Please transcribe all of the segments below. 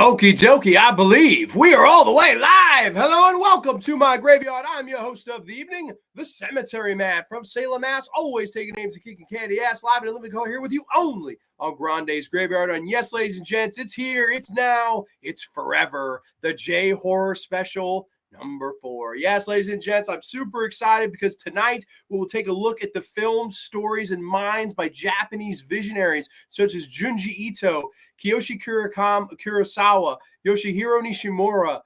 Okie dokie, I believe we are all the way live. Hello and welcome to my graveyard. I'm your host of the evening, the Cemetery Man from Salem, Mass. Always taking names and kicking candy ass, live and in living color here with you only on Grande's Graveyard. And yes, ladies and gents, it's here, it's now, it's forever. The J Horror Special number 4. Yes, ladies and gents, I'm super excited because tonight we will take a look at the films, stories, and minds by Japanese visionaries such as Junji Ito, Kiyoshi Kurosawa, Yoshihiro Nishimura,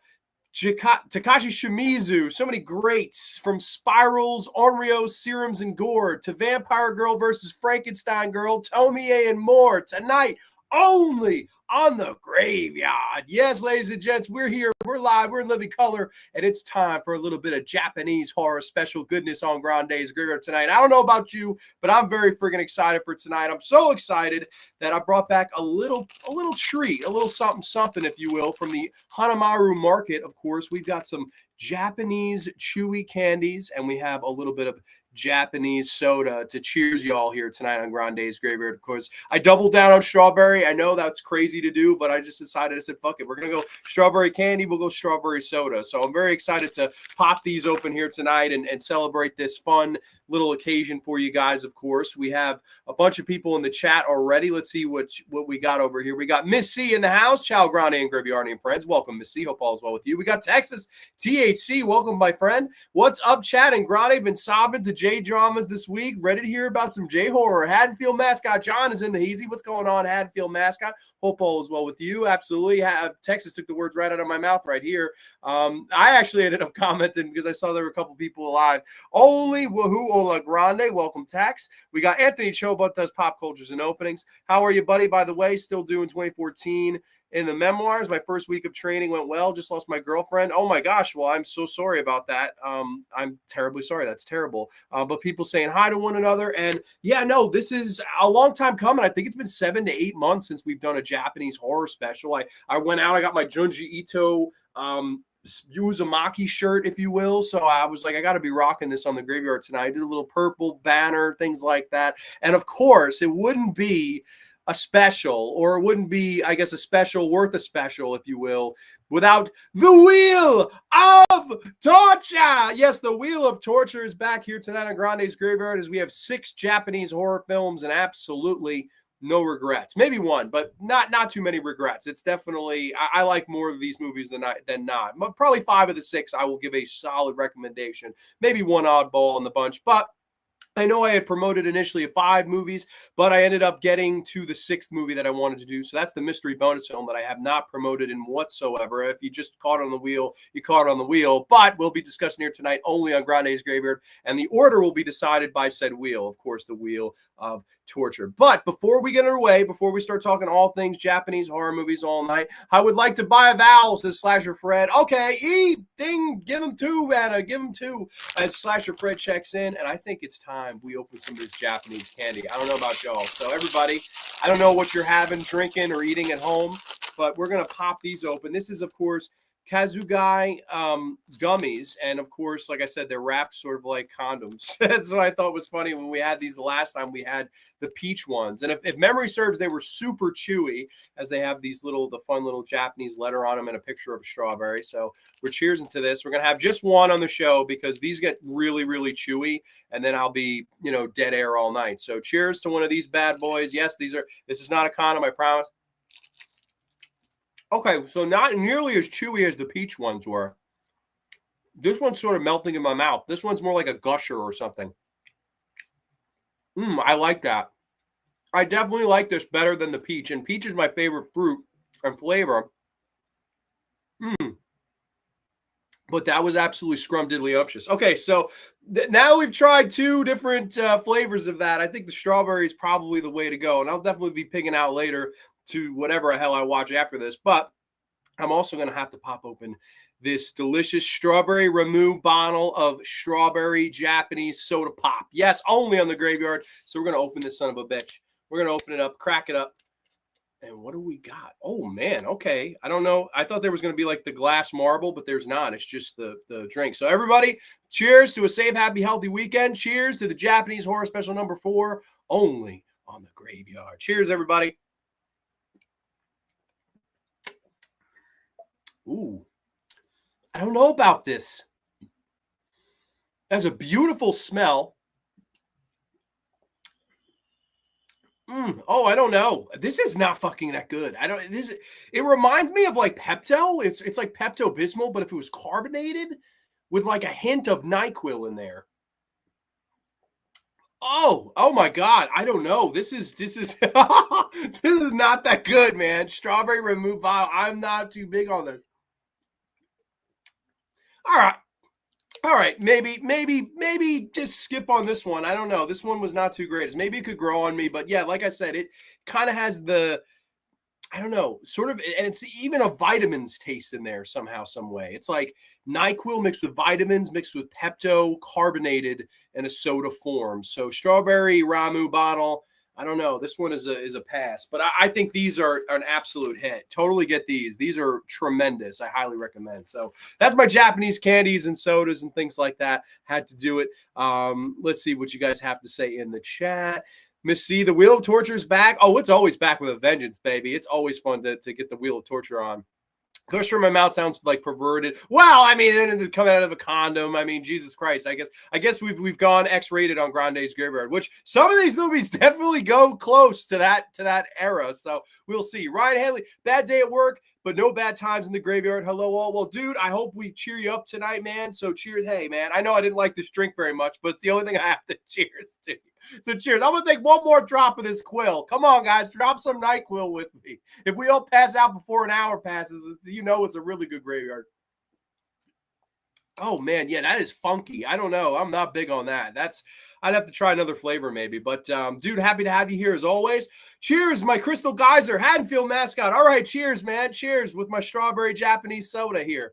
Takashi Shimizu, so many greats, from Spirals, Onryo, Serums, and Gore, to Vampire Girl versus Frankenstein Girl, Tomie, and more, tonight only on the Graveyard. Yes, ladies and gents, we're here, we're live, we're in living color, and it's time for a little bit of Japanese horror special goodness on Grande's Graveyard tonight. I don't know about you, but I'm very freaking excited for tonight. I'm so excited that I brought back a little treat, a little something, if you will, from the Hanamaru market. Of course, we've got some Japanese chewy candies, and we have a little bit of Japanese soda to cheers y'all here tonight on Grande's Graveyard. Of course, I doubled down on strawberry. I know that's crazy to do, but I just decided, I said, fuck it. We're going to go strawberry candy. We'll go strawberry soda. So I'm very excited to pop these open here tonight and celebrate this fun little occasion for you guys. Of course, we have a bunch of people in the chat already. Let's see what we got over here. We got Miss C in the house. Ciao, Grande and Graveyardian friends. Welcome, Miss C. Hope all is well with you. We got Texas THC. Welcome, my friend. What's up, chat? And Grande been sobbing to J dramas this week. Ready to hear about some J horror. Haddonfield mascot John is in the heezy. What's going on, Haddonfield mascot? Hope all is well with you. Absolutely. Texas took the words right out of my mouth right here. I actually ended up commenting because I saw there were a couple people alive. Only woohoo Ola Grande. Welcome, Tex. We got Anthony Chobot does pop cultures and openings. How are you, buddy? By the way, still doing 2014 in the memoirs. My first week of training went well. Just lost my girlfriend. Oh my gosh. Well, I'm so sorry about that. I'm terribly sorry. That's terrible. But people saying hi to one another. And yeah, no, this is a long time coming. I think it's been 7 to 8 months since we've done a Japanese horror special. I went out, I got my Junji Ito Uzumaki shirt, if you will. So I was like, I got to be rocking this on the Graveyard tonight. I did a little purple banner, things like that. And of course, it wouldn't be a special, or it wouldn't be, I guess, a special worth a special, if you will, without the Wheel of Torture. Yes, the Wheel of Torture is back here tonight on Grande's Graveyard, as we have 6 Japanese horror films and absolutely no regrets. Maybe one, but not too many regrets. It's definitely, I like more of these movies than not. But probably 5 of the 6 I will give a solid recommendation. Maybe one oddball in the bunch, but I know I had promoted initially 5 movies, but I ended up getting to the 6th movie that I wanted to do. So that's the mystery bonus film that I have not promoted in whatsoever. If you just caught on the wheel, you caught on the wheel. But we'll be discussing here tonight only on Grande's Graveyard, and the order will be decided by said wheel. Of course, the Wheel of Torture. But before we get underway, before we start talking all things Japanese horror movies all night, I would like to buy a vowel, says Slasher Fred. Okay, give him 2, Anna. Give him 2. As Slasher Fred checks in, and I think it's time we open some of this Japanese candy. I don't know about y'all. So everybody, I don't know what you're having, drinking, or eating at home, but we're going to pop these open. This is, of course, Kazugai gummies. And of course, like I said, they're wrapped sort of like condoms. That's what I thought was funny when we had these the last time. We had the peach ones. And if memory serves, they were super chewy, as they have these the fun little Japanese letter on them and a picture of a strawberry. So we're cheersing to this. We're going to have just one on the show because these get really, really chewy. And then I'll be, dead air all night. So cheers to one of these bad boys. Yes, this is not a condom, I promise. Okay, so not nearly as chewy as the peach ones were. This one's sort of melting in my mouth. This one's more like a gusher or something. I like that. I definitely like this better than the peach. And peach is my favorite fruit and flavor. But that was absolutely scrumdiddlyumptious. Okay, so now we've tried 2 different flavors of that. I think the strawberry is probably the way to go. And I'll definitely be picking out later to whatever the hell I watch after this. But I'm also going to have to pop open this delicious strawberry Ramu bottle of strawberry Japanese soda pop. Yes, only on the Graveyard. So we're going to open this son of a bitch. We're going to open it up, crack it up. And what do we got? Oh, man. Okay. I don't know. I thought there was going to be like the glass marble, but there's not. It's just the drink. So everybody, cheers to a safe, happy, healthy weekend. Cheers to the Japanese horror special number 4, only on the Graveyard. Cheers, everybody. Ooh, I don't know about this. That's a beautiful smell. Oh, I don't know. This is not fucking that good. I don't. This. It reminds me of like Pepto. It's like Pepto Bismol, but if it was carbonated with like a hint of NyQuil in there. Oh my God. I don't know. This is this is not that good, man. Strawberry remove vial. I'm not too big on this. All right. All right, maybe just skip on this one. I don't know. This one was not too great. Maybe it could grow on me, but yeah, like I said, it kind of has the I don't know, sort of, and it's even a vitamins taste in there somehow, some way. It's like NyQuil mixed with vitamins, mixed with Pepto, carbonated in a soda form. So strawberry Ramu bottle. I don't know. This one is a pass, but I think these are an absolute hit. Totally get these. These are tremendous. I highly recommend. So that's my Japanese candies and sodas and things like that. Had to do it. Let's see what you guys have to say in the chat. Miss C, the Wheel of Torture is back. Oh, it's always back with a vengeance, baby. It's always fun to get the Wheel of Torture on. Gush from my mouth sounds like perverted. Well, I mean, and coming out of a condom. I mean, Jesus Christ. I guess we've gone X-rated on Grande's Graveyard, which some of these movies definitely go close to that era. So we'll see. Ryan Hanley, bad day at work, but no bad times in the graveyard. Hello all. Well, dude, I hope we cheer you up tonight, man. So cheers. Hey, man, I know I didn't like this drink very much, but it's the only thing I have to cheers to. So cheers. I'm going to take one more drop of this quill. Come on, guys. Drop some NyQuil with me. If we don't pass out before an hour passes, you know it's a really good graveyard. Oh, man. Yeah, that is funky. I don't know. I'm not big on that. I'd have to try another flavor maybe. But, dude, happy to have you here as always. Cheers, my Crystal Geyser Haddonfield mascot. All right, cheers, man. Cheers with my strawberry Japanese soda here.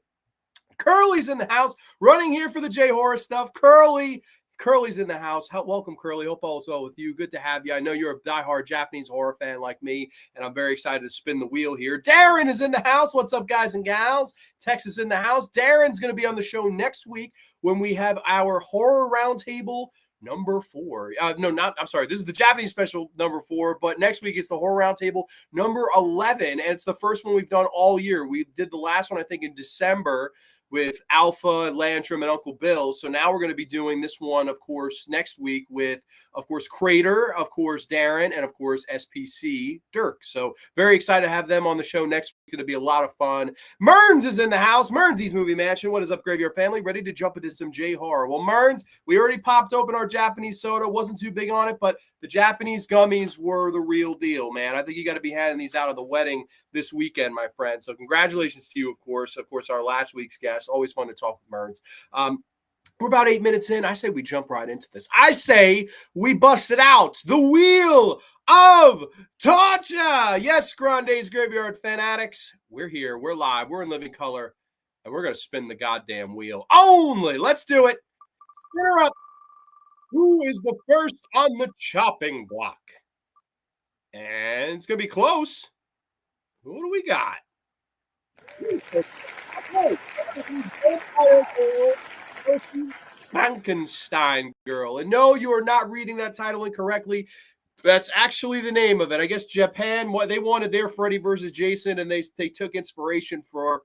Curly's in the house, running here for the J-Horror stuff. Curly's in the house. Welcome, Curly. Hope all is well with you. Good to have you. I know you're a diehard Japanese horror fan like me, and I'm very excited to spin the wheel here. Darren is in the house. What's up, guys and gals? Texas in the house. Darren's going to be on the show next week when we have our horror roundtable number 4. I'm sorry. This is the Japanese special number 4, but next week it's the horror roundtable number 11, and it's the first one we've done all year. We did the last one, I think, in December with Alpha, Lantrum, and Uncle Bill. So now we're going to be doing this one, of course, next week with, of course, Crater, of course, Darren, and, of course, SPC Dirk. So very excited to have them on the show next week. It's going to be a lot of fun. Mearns is in the house. Mearnsy's Movie Mansion. What is up, Graveyard family? Ready to jump into some J-Horror. Well, Mearns, we already popped open our Japanese soda. Wasn't too big on it, but the Japanese gummies were the real deal, man. I think you got to be handing these out at the wedding this weekend, my friend. So congratulations to you, of course. Of course, our last week's guest. Always fun to talk with Mearns. We're about 8 minutes in. I say we jump right into this. I say we bust it out. The Wheel of Torture. Yes, Grande's Graveyard fanatics. We're here. We're live. We're in living color. And we're going to spin the goddamn wheel. Only. Let's do it. Spin up. Who is the first on the chopping block? And it's going to be close. Who do we got? Frankenstein girl. And no, you are not reading that title incorrectly. That's actually the name of it. I guess Japan, what they wanted their Freddy versus Jason, and they took inspiration for,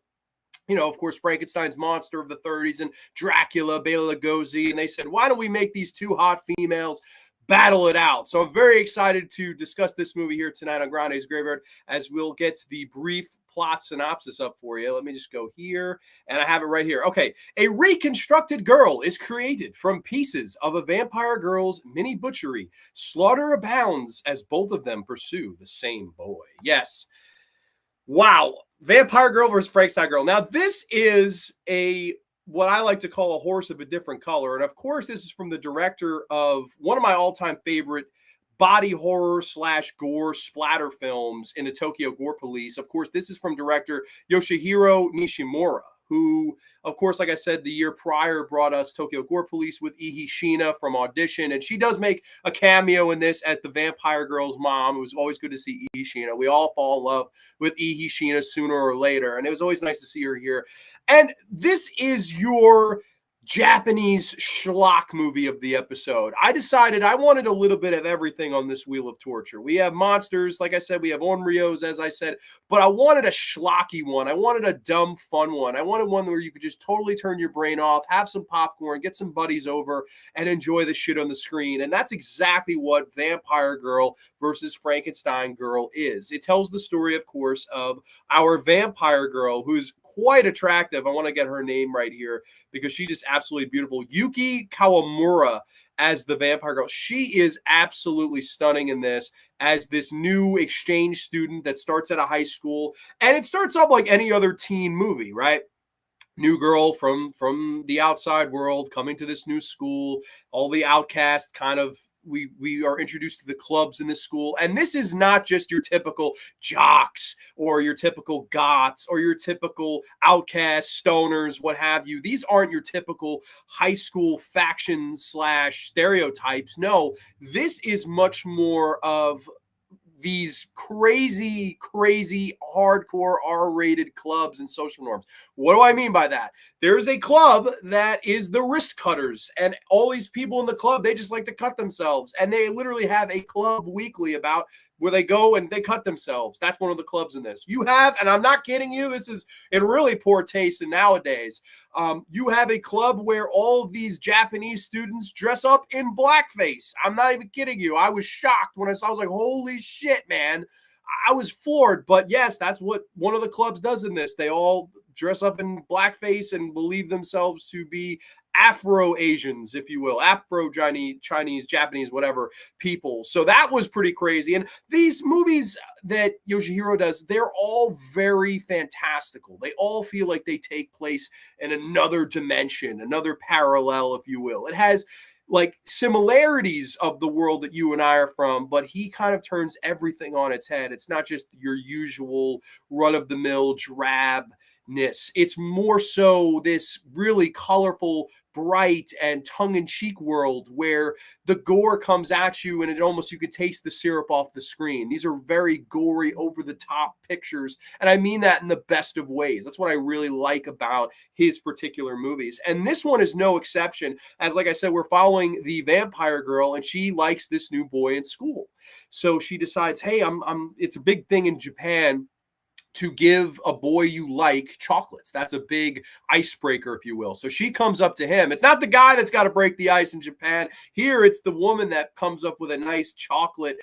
of course, Frankenstein's monster of the 30s and Dracula, Bela Lugosi, and they said, why don't we make these two hot females battle it out? So I'm very excited to discuss this movie here tonight on Grande's Graveyard, as we'll get the brief plot synopsis up for you. Let me just go here, and I have it right here. Okay, a reconstructed girl is created from pieces of a vampire girl's mini butchery. Slaughter abounds as both of them pursue the same boy. Yes. Wow. Vampire girl versus Frankenstein girl. Now, this is what I like to call a horse of a different color. And of course, this is from the director of one of my all-time favorite body horror / gore splatter films in the Tokyo Gore Police. Of course, this is from director Yoshihiro Nishimura, who, of course, like I said, the year prior brought us Tokyo Gore Police with Ii Shiina from Audition. And she does make a cameo in this as the vampire girl's mom. It was always good to see Ii Shiina. We all fall in love with Ii Shiina sooner or later. And it was always nice to see her here. And this is your Japanese schlock movie of the episode. I decided I wanted a little bit of everything on this Wheel of Torture. We have monsters, like I said, we have onryos, as I said, but I wanted a schlocky one. I wanted a dumb, fun one. I wanted one where you could just totally turn your brain off, have some popcorn, get some buddies over, and enjoy the shit on the screen. And that's exactly what Vampire Girl versus Frankenstein Girl is. It tells the story, of course, of our vampire girl, who's quite attractive. I want to get her name right here because she's just absolutely beautiful. Yuki Kawamura as the vampire girl. She is absolutely stunning in this as this new exchange student that starts at a high school. And it starts off like any other teen movie, right? New girl from the outside world coming to this new school, all the outcasts kind of we are introduced to the clubs in this school. And this is not just your typical jocks or your typical goths or your typical outcasts, stoners, what have you. These aren't your typical high school factions slash stereotypes. No, this is much more of these crazy, hardcore R-rated clubs and social norms. What do I mean by that? There's a club that is the wrist cutters, and all these people in the club, they just like to cut themselves, and they literally have a club weekly about where they go and they cut themselves. That's one of the clubs in this. You have, and I'm not kidding you, this is in really poor taste in nowadays. You have a club where all of these Japanese students dress up in blackface. I'm not even kidding you. I was shocked when I was like, holy shit, man. I was floored, but yes, that's what one of the clubs does in this. They all dress up in blackface and believe themselves to be Afro-Asians, if you will, Afro-Chinese, Japanese, whatever people. So that was pretty crazy. And these movies that Yoshihiro does, they're all very fantastical. They all feel like they take place in another dimension, another parallel, if you will. It has like similarities of the world that you and I are from, but he kind of turns everything on its head. It's not just your usual run-of-the-mill drabness. It's more so this really colorful, bright, and tongue-in-cheek world where the gore comes at you and it almost, you could taste the syrup off the screen. These are very gory, over-the-top pictures, and I mean that in the best of ways. That's what I really like about his particular movies, and this one is no exception. As like I said, we're following the vampire girl, and she likes this new boy in school. So she decides, hey, it's a big thing in Japan to give a boy you like chocolates. That's a big icebreaker, if you will. So she comes up to him. It's not the guy that's got to break the ice in Japan. Here, it's the woman that comes up with a nice chocolate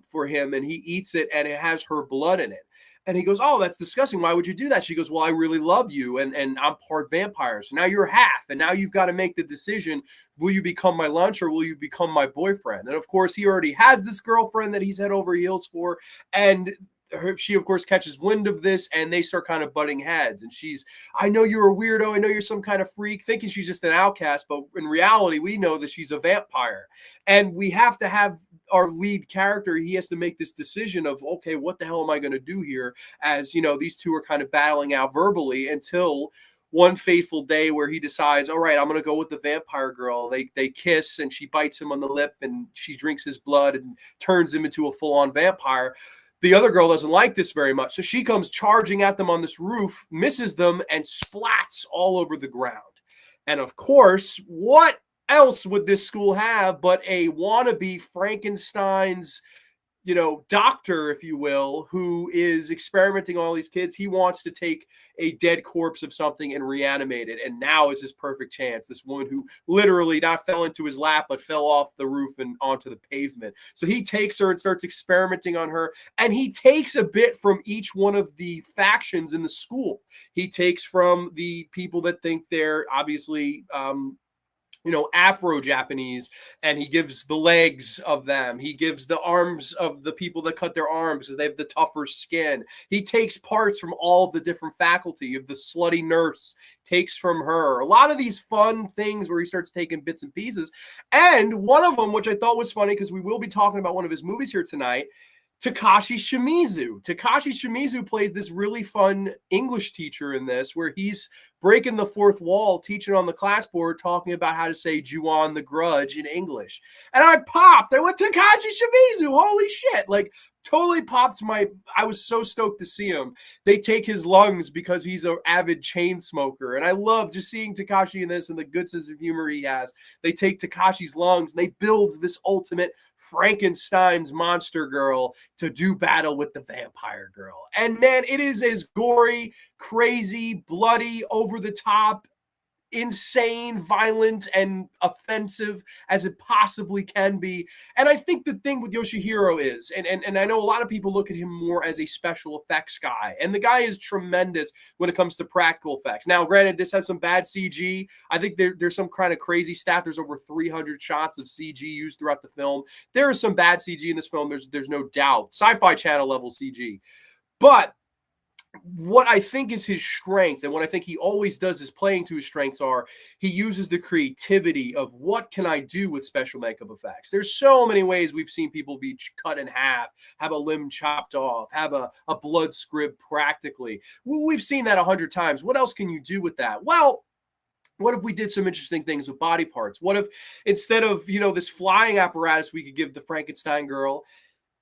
for him, and he eats it, and it has her blood in it. And he goes, oh, that's disgusting. Why would you do that? She goes, well, I really love you, and I'm part vampire. So now you're half, and now you've got to make the decision. Will you become my lunch or will you become my boyfriend? And, of course, he already has this girlfriend that he's head over heels for, and she, of course, catches wind of this, and they start kind of butting heads. And she's, I know you're a weirdo. I know you're some kind of freak, thinking she's just an outcast. But in reality, we know that she's a vampire. And we have to have our lead character, he has to make this decision of, okay, what the hell am I going to do here? As, you know, these two are kind of battling out verbally until one fateful day where he decides, all right, I'm going to go with the vampire girl. They kiss, and she bites him on the lip, and she drinks his blood and turns him into a full-on vampire. The other girl doesn't like this very much, so she comes charging at them on this roof, misses them, and splats all over the ground. And of course, what else would this school have but a wannabe Frankenstein's, you know, doctor, if you will, who is experimenting on all these kids? He wants to take a dead corpse of something and reanimate it. And now is his perfect chance. This woman who literally not fell into his lap, but fell off the roof and onto the pavement. So he takes her and starts experimenting on her. And he takes a bit from each one of the factions in the school. He takes from the people that think they're obviously, you know, Afro-Japanese, and he gives the legs of them. He gives the arms of the people that cut their arms because they have the tougher skin. He takes parts from all of the different faculty. Of the slutty nurse, takes from her. A lot of these fun things where he starts taking bits and pieces. And one of them, which I thought was funny, because we will be talking about one of his movies here tonight, Takashi Shimizu. Takashi Shimizu plays this really fun English teacher in this, where he's breaking the fourth wall, teaching on the class board, talking about how to say Ju-on the Grudge in English. And I popped. I went, Takashi Shimizu, holy shit. Like, totally popped I was so stoked to see him. They take his lungs because he's an avid chain smoker. And I love just seeing Takashi in this and the good sense of humor he has. They take Takashi's lungs and they build this ultimate Frankenstein's monster girl to do battle with the vampire girl. And man, it is as gory, crazy, bloody, over the top, insane, violent, and offensive as it possibly can be. And I think the thing with Yoshihiro is, and I know a lot of people look at him more as a special effects guy, and the guy is tremendous when it comes to practical effects. Now, granted, this has some bad CG. I think there's some kind of crazy stat. There's over 300 shots of CG used throughout the film. There is some bad CG in this film. There's no doubt. Sci-Fi Channel level CG. But what I think is his strength, and what I think he always does is playing to his strengths, are he uses the creativity of what can I do with special makeup effects. There's so many ways we've seen people be cut in half, have a limb chopped off, have a blood scrib practically. We've seen that 100 times. What else can you do with that? Well, what if we did some interesting things with body parts? What if instead of, this flying apparatus we could give the Frankenstein girl,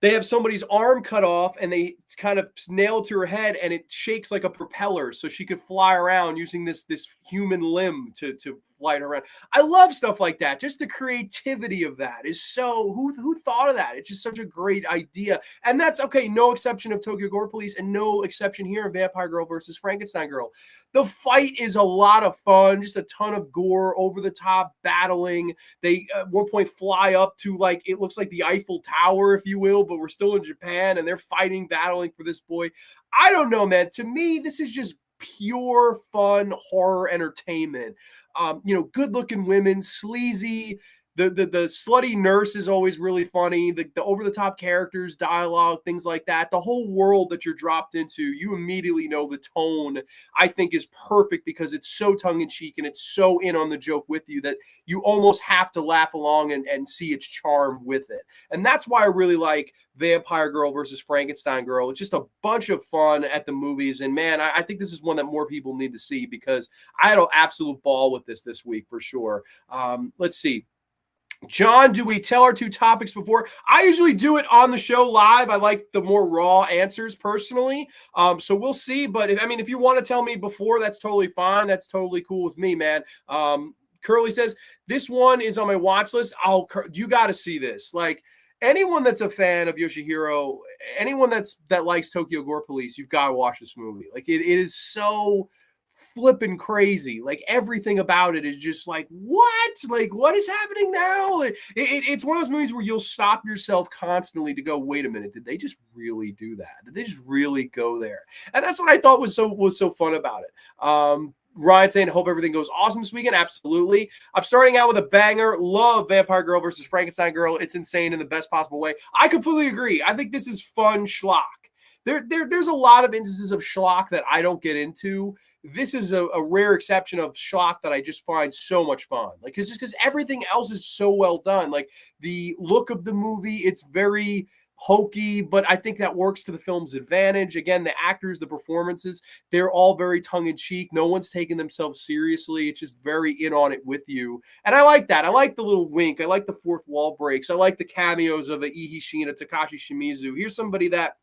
they have somebody's arm cut off and they kind of nail it to her head and it shakes like a propeller so she could fly around using this human limb to fly around. I love stuff like that. Just the creativity of that is so, who thought of that? It's just such a great idea. And that's okay. No exception of Tokyo Gore Police and no exception here in Vampire Girl versus Frankenstein Girl. The fight is a lot of fun, just a ton of gore, over the top battling. They at one point fly up to it looks like the Eiffel Tower, if you will, but we're still in Japan and they're fighting, battling for this boy. I don't know, man. To me, this is just pure fun horror entertainment. Good looking women, sleazy. The slutty nurse is always really funny. The over the top characters, dialogue, things like that. The whole world that you're dropped into, you immediately know the tone, I think, is perfect because it's so tongue in cheek and it's so in on the joke with you that you almost have to laugh along and see its charm with it. And that's why I really like Vampire Girl versus Frankenstein Girl. It's just a bunch of fun at the movies. And man, I think this is one that more people need to see because I had an absolute ball with this week for sure. Let's see. John, do we tell our two topics before? I usually do it on the show live. I like the more raw answers personally. So we'll see. But if you want to tell me before, that's totally fine. That's totally cool with me, man. Curly says, this one is on my watch list. You got to see this. Anyone that's a fan of Yoshihiro, anyone that likes Tokyo Gore Police, you've got to watch this movie. It is so flipping crazy. Everything about it is just what? What is happening now? It's one of those movies where you'll stop yourself constantly to go, wait a minute, did they just really do that? Did they just really go there? And that's what I thought was so fun about it. Ryan saying, hope everything goes awesome this weekend. Absolutely. I'm starting out with a banger. Love Vampire Girl versus Frankenstein Girl. It's insane in the best possible way. I completely agree. I think this is fun schlock. There's a lot of instances of schlock that I don't get into. This is a rare exception of schlock that I just find so much fun. Because everything else is so well done. The look of the movie, it's very hokey, but I think that works to the film's advantage. Again, the actors, the performances, they're all very tongue-in-cheek. No one's taking themselves seriously. It's just very in on it with you. And I like that. I like the little wink. I like the fourth wall breaks. I like the cameos of Eihi Shiina, Takashi Shimizu. Here's somebody that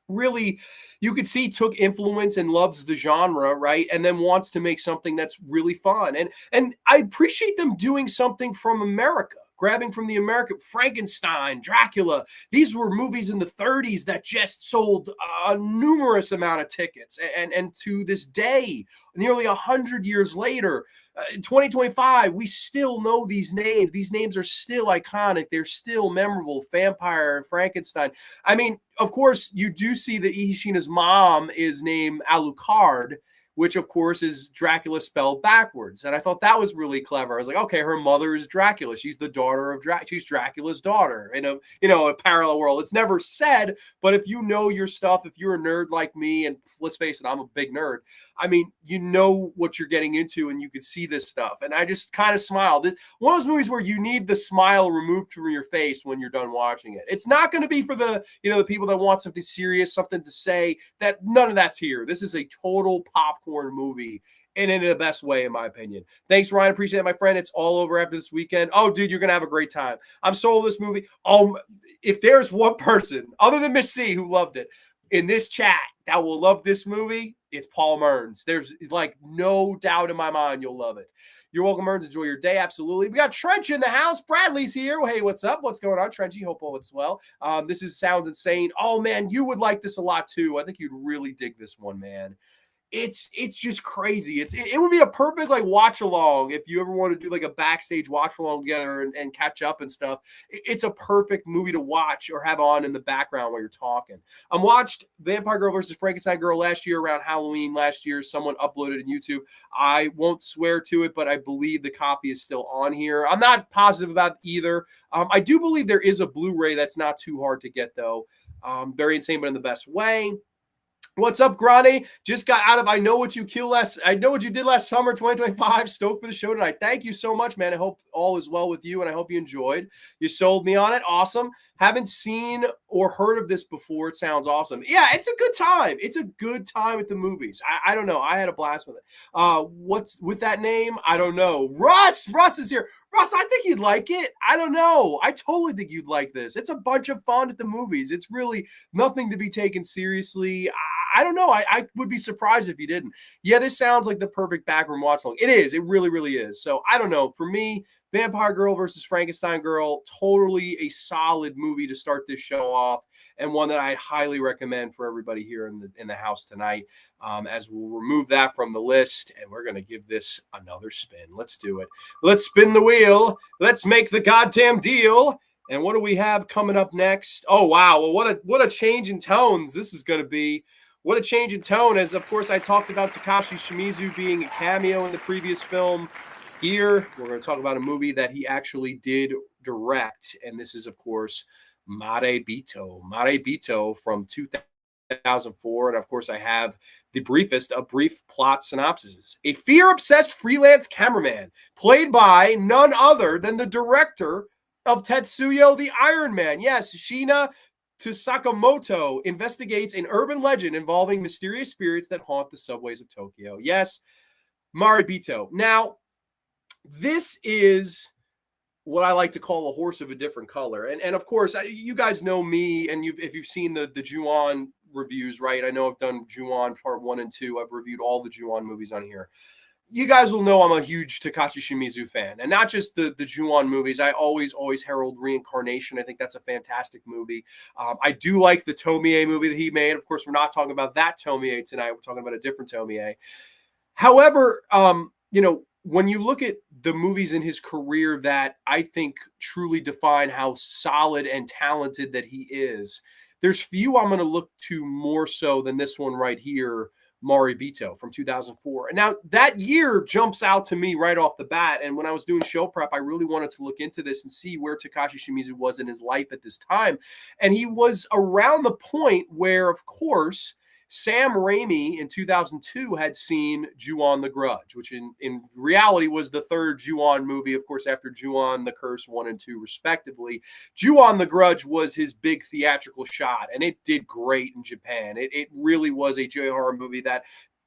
really you could see took influence and loves the genre, right? And then wants to make something that's really fun. And I appreciate them doing something from America, grabbing from the American Frankenstein, Dracula. These were movies in the 30s that just sold a numerous amount of tickets. And to this day, nearly 100 years later, in 2025, we still know these names. These names are still iconic. They're still memorable. Vampire, Frankenstein. Of course, you do see that Eihi Shiina's mom is named Alucard, which of course is Dracula spelled backwards. And I thought that was really clever. I was like, okay, her mother is Dracula. She's the daughter of she's Dracula's daughter in a parallel world. It's never said, but if you know your stuff, if you're a nerd like me, and let's face it, I'm a big nerd. I mean, you know what you're getting into, and you can see this stuff. And I just kind of smiled. It's one of those movies where you need the smile removed from your face when you're done watching it. It's not going to be for the people that want something serious, something to say. That none of that's here. This is a total popcorn movie, and in the best way, in my opinion. Thanks, Ryan. Appreciate it, my friend. It's all over after this weekend. Oh, dude, you're gonna have a great time. I'm sold this movie. Oh, if there's one person other than Miss C who loved it in this chat that will love this movie, it's Paul Mearns. There's like no doubt in my mind you'll love it. You're welcome, Mearns. Enjoy your day. Absolutely. We got Trench in the house. Bradley's here. Hey, what's up? What's going on, Trenchy? Hope all is well. This sounds insane. Oh, man, you would like this a lot, too. I think you'd really dig this one, man. It's just crazy. It would be a perfect like watch along if you ever want to do like a backstage watch along together and catch up and stuff. It's a perfect movie to watch or have on in the background while you're talking. I watched Vampire Girl versus Frankenstein Girl last year around Halloween last year. Someone uploaded it on YouTube. I won't swear to it, but I believe the copy is still on here. I'm not positive about either. I do believe there is a Blu-ray that's not too hard to get though. Very insane, but in the best way. What's up, Grani? Just got out of I know what you did last summer, 2025. Stoked for the show tonight. Thank you so much, man. I hope all is well with you, and I hope you enjoyed. You sold me on it. Awesome. Haven't seen or heard of this before. It sounds awesome. Yeah, it's a good time. It's a good time at the movies. I don't know. I had a blast with it. What's with that name? I don't know. Russ is here. Russ, I think you'd like it. I don't know. I totally think you'd like this. It's a bunch of fun at the movies. It's really nothing to be taken seriously. I don't know. I would be surprised if you didn't. Yeah, this sounds like the perfect backroom watch along. It is. It really, really is. So I don't know. For me, Vampire Girl versus Frankenstein Girl, totally a solid movie to start this show off, and one that I highly recommend for everybody here in the house tonight. As we'll remove that from the list, and we're going to give this another spin. Let's do it. Let's spin the wheel. Let's make the goddamn deal. And what do we have coming up next? Oh, wow. Well, what a change in tones this is going to be. What a change in tone, as, of course, I talked about Takashi Shimizu being a cameo in the previous film. Here, we're going to talk about a movie that he actually did direct, and this is, of course, Marebito. Marebito from 2004, and, of course, I have the brief plot synopsis. A fear-obsessed freelance cameraman, played by none other than the director of Tetsuyo the Iron Man. Yes, Shina Sakamoto investigates an urban legend involving mysterious spirits that haunt the subways of Tokyo. Yes, Marebito. Now, this is what I like to call a horse of a different color. And of course, you guys know me, and if you've seen the Ju-On reviews, right? I know I've done Ju-On Part 1 and 2. I've reviewed all the Ju-On movies on here. You guys will know I'm a huge Takashi Shimizu fan, and not just the Ju-On movies. I always herald Reincarnation. I think that's a fantastic movie. I do like the Tomie movie that he made. Of course, we're not talking about that Tomie tonight. We're talking about a different Tomie. However, when you look at the movies in his career that I think truly define how solid and talented that he is, there's few I'm going to look to more so than this one right here, Marebito from 2004. And now that year jumps out to me right off the bat. And when I was doing show prep, I really wanted to look into this and see where Takashi Shimizu was in his life at this time. And he was around the point where, of course, Sam Raimi in 2002 had seen Ju-On the Grudge, which in reality was the third Ju-On movie, of course, after Ju-On the Curse 1 and 2, respectively. Ju-On the Grudge was his big theatrical shot, and it did great in Japan. It really was a J horror movie that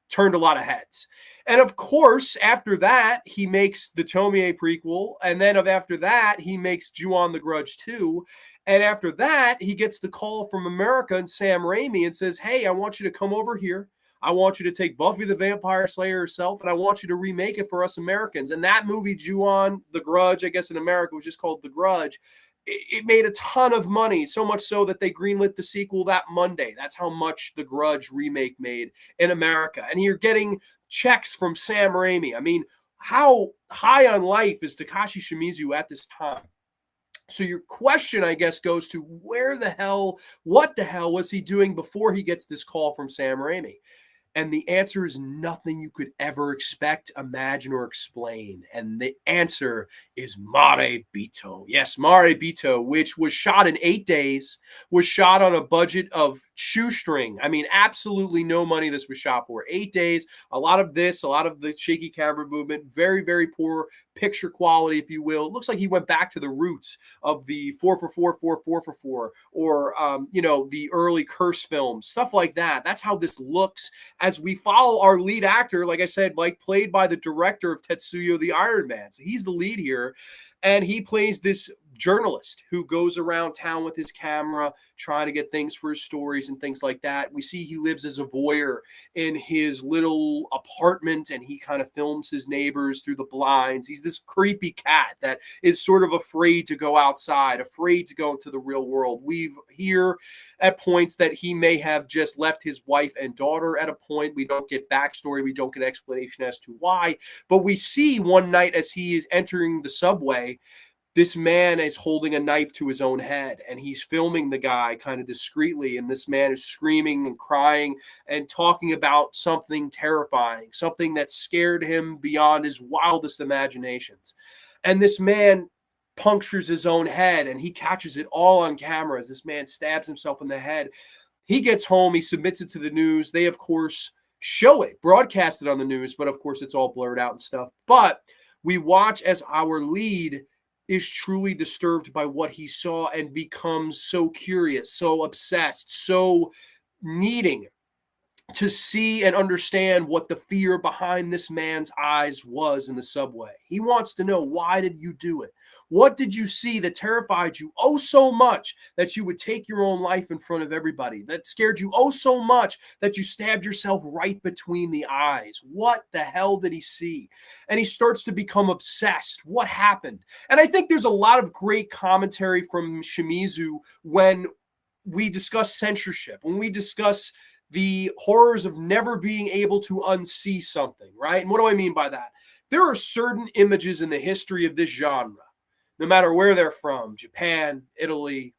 turned a lot of heads. And of course, after that, he makes the Tomie prequel. And then after that, he makes Ju-On the Grudge 2. And after that, he gets the call from America and Sam Raimi and says, hey, I want you to come over here. I want you to take Buffy the Vampire Slayer herself, and I want you to remake it for us Americans. And that movie, Ju-On the Grudge, I guess in America was just called The Grudge. It made a ton of money, so much so that they greenlit the sequel that Monday. That's how much The Grudge remake made in America. And you're getting checks from Sam Raimi. I mean, how high on life is Takashi Shimizu at this time? So your question, I guess, goes to what the hell was he doing before he gets this call from Sam Raimi? And the answer is nothing you could ever expect, imagine, or explain. And the answer is Marebito. Yes, Marebito, which was shot in 8 days, was shot on a budget of shoestring. I mean, absolutely no money this was shot for. 8 days, a lot of the shaky camera movement, very, very poor picture quality, if you will. It looks like he went back to the roots of the 4 for 4, 4 for 4, or, the early Curse films, stuff like that. That's how this looks as we follow our lead actor, like I said, played by the director of Tetsuya the Iron Man. So he's the lead here, and he plays this journalist who goes around town with his camera trying to get things for his stories and things like that. We see he lives as a voyeur in his little apartment, and he kind of films his neighbors through the blinds. He's this creepy cat that is sort of afraid to go outside, afraid to go into the real world. We hear at points that he may have just left his wife and daughter at a point. We don't get backstory. We don't get explanation as to why. But we see one night as he is entering the subway, this man is holding a knife to his own head, and he's filming the guy kind of discreetly. And this man is screaming and crying and talking about something terrifying, something that scared him beyond his wildest imaginations. And this man punctures his own head, and he catches it all on camera as this man stabs himself in the head. He gets home, he submits it to the news. They, of course, show it, broadcast it on the news, but of course it's all blurred out and stuff. But we watch as our lead is truly disturbed by what he saw and becomes so curious, so obsessed, so needing to see and understand what the fear behind this man's eyes was in the subway. He wants to know, why did you do it? What did you see that terrified you oh so much that you would take your own life in front of everybody? That scared you oh so much that you stabbed yourself right between the eyes? What the hell did he see? And he starts to become obsessed. What happened? And I think there's a lot of great commentary from Shimizu when we discuss censorship, when we discuss the horrors of never being able to unsee something, right? And what do I mean by that? There are certain images in the history of this genre, no matter where they're from, Japan, Italy,